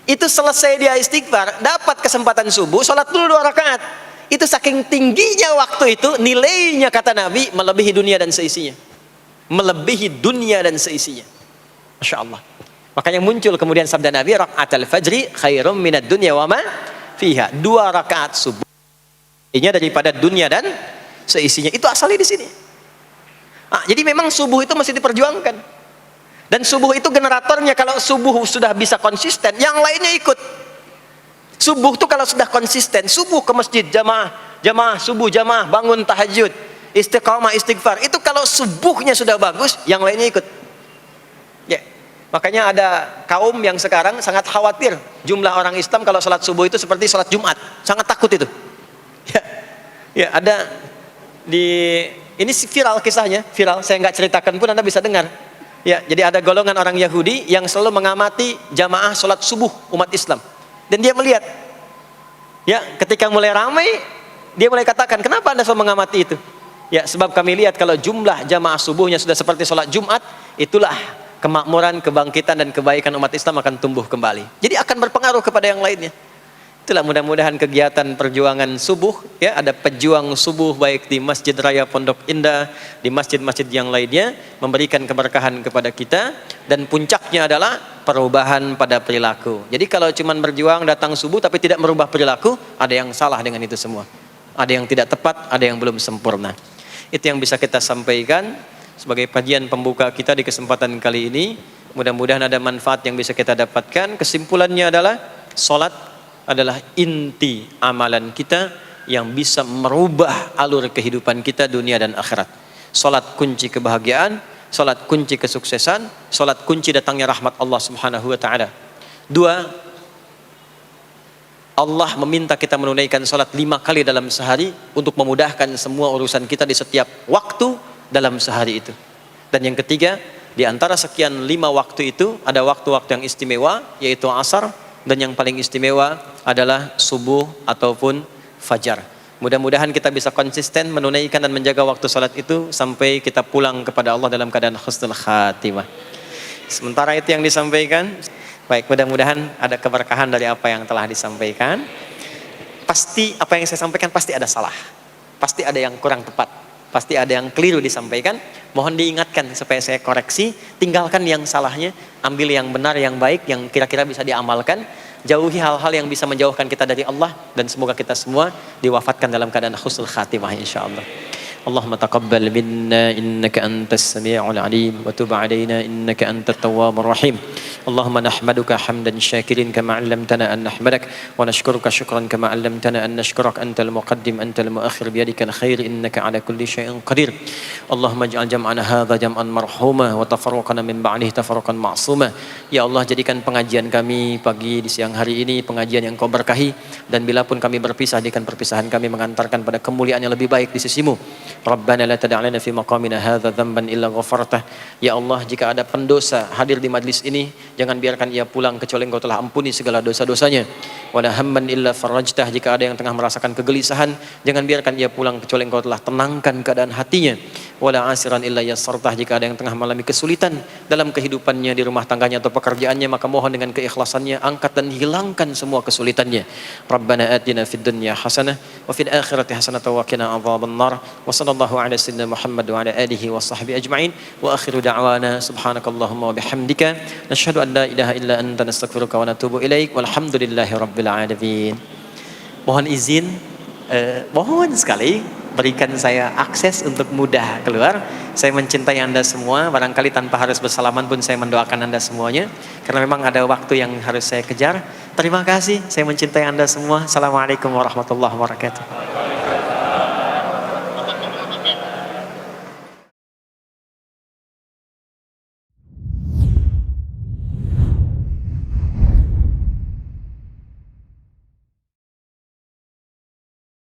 Itu selesai dia istighfar, dapat kesempatan subuh, sholat dulu 2 rakaat. Itu saking tingginya waktu itu, nilainya kata Nabi melebihi dunia dan seisinya. Masya Allah. Makanya muncul kemudian sabda Nabi, raka'atul fajri khairum minad dunya wa ma fiha. 2 rakaat subuh ini daripada dunia dan seisinya. Itu asalnya di sini. Jadi memang subuh itu masih diperjuangkan. Dan subuh itu generatornya, kalau subuh sudah bisa konsisten, yang lainnya ikut. Subuh itu kalau sudah konsisten, subuh ke masjid jamaah, subuh jamaah, bangun tahajud, istiqamah, istighfar. Itu kalau subuhnya sudah bagus, yang lainnya ikut. Ya. Makanya ada kaum yang sekarang sangat khawatir jumlah orang Islam kalau sholat subuh itu seperti sholat Jumat, sangat takut itu. Ya, ada ini viral kisahnya, saya nggak ceritakan pun Anda bisa dengar. Ya, jadi ada golongan orang Yahudi yang selalu mengamati jamaah sholat subuh umat Islam. Dan dia melihat, ya, ketika mulai ramai, dia mulai katakan, kenapa Anda selalu mengamati itu? Ya, sebab kami lihat kalau jumlah jamaah subuhnya sudah seperti sholat Jumat, itulah kemakmuran, kebangkitan dan kebaikan umat Islam akan tumbuh kembali. Jadi akan berpengaruh kepada yang lainnya. Itulah mudah-mudahan kegiatan perjuangan subuh, ya, ada pejuang subuh baik di Masjid Raya Pondok Indah, di masjid-masjid yang lainnya, memberikan keberkahan kepada kita, dan puncaknya adalah perubahan pada perilaku. Jadi kalau cuma berjuang datang subuh tapi tidak merubah perilaku, ada yang salah dengan itu semua. Ada yang tidak tepat, ada yang belum sempurna. Itu yang bisa kita sampaikan sebagai kajian pembuka kita di kesempatan kali ini. Mudah-mudahan ada manfaat yang bisa kita dapatkan. Kesimpulannya adalah salat adalah inti amalan kita yang bisa merubah alur kehidupan kita dunia dan akhirat. Salat kunci kebahagiaan, salat kunci kesuksesan, salat kunci datangnya rahmat Allah Subhanahu wa taala. 2, Allah meminta kita menunaikan salat 5 kali dalam sehari untuk memudahkan semua urusan kita di setiap waktu dalam sehari itu. Dan yang ketiga, di antara sekian 5 waktu itu ada waktu-waktu yang istimewa, yaitu asar, dan yang paling istimewa adalah subuh ataupun fajar. Mudah-mudahan kita bisa konsisten menunaikan dan menjaga waktu salat itu sampai kita pulang kepada Allah dalam keadaan husnul khatimah. Sementara itu yang disampaikan. Baik, mudah-mudahan ada keberkahan dari apa yang telah disampaikan. Pasti apa yang saya sampaikan pasti ada salah. Pasti ada yang kurang tepat. Pasti ada yang keliru disampaikan. Mohon diingatkan supaya saya koreksi, tinggalkan yang salahnya, ambil yang benar, yang baik, yang kira-kira bisa diamalkan. Jauhi hal-hal yang bisa menjauhkan kita dari Allah, dan semoga kita semua diwafatkan dalam keadaan husnul khatimah insyaallah. Allahumma taqabbal minna innaka antas sami'ul alim wa tub 'alaina innaka antat tawwabur rahim. Allahumma nahmaduka hamdan syakirin kama 'allamtana an nahmadak wa nashkuruka syukran kama 'allamtana an nashkurak antal muqaddim antal muakhir biyadikal khair innaka 'ala kulli syai'in qadir. Allahumma ij'al jam'ana hadza jam'an marhuma wa tafarruqana min ba'dihi tafarruqan ma'suma. Ya Allah, jadikan pengajian kami pagi di siang hari ini pengajian yang Kau berkahi, dan bila pun kami berpisah, jadikan perpisahan kami mengantarkan pada kemuliaan yang lebih baik di sisimu. Rabbana la tada' lana fi maqamina hadza dhanban illa ghafartah. Ya Allah, jika ada pendosa hadir di majlis ini, jangan biarkan ia pulang kecuali Engkau telah ampuni segala dosa-dosanya. Wala hamman illa farajtah. Jika ada yang tengah merasakan kegelisahan, jangan biarkan ia pulang kecuali Engkau telah tenangkan keadaan hatinya. Wala asiran illa yassartah. Jika ada yang tengah mengalami kesulitan dalam kehidupannya, di rumah tangganya atau pekerjaannya, maka mohon dengan keikhlasannya angkat dan hilangkan semua kesulitannya. Rabbana atina fid dunya hasanah wa fil akhirati hasanah wa qina adzabannar. Wa sallallahu ala sayyidina Muhammad wa ala alihi wa sahbihi ajma'in. Wa akhiru da'wana subhanakallahumma wa bihamdika nashhadu an la ilaha illa anta nastaghfiruka wa natubu ilaik. Walhamdulillahi rabbil alamin. Mohon izin, mohon sekali berikan saya akses untuk mudah keluar. Saya mencintai Anda semua, barangkali tanpa harus bersalaman pun saya mendoakan Anda semuanya, karena memang ada waktu yang harus saya kejar. Terima kasih, saya mencintai Anda semua. Assalamualaikum warahmatullahi wabarakatuh.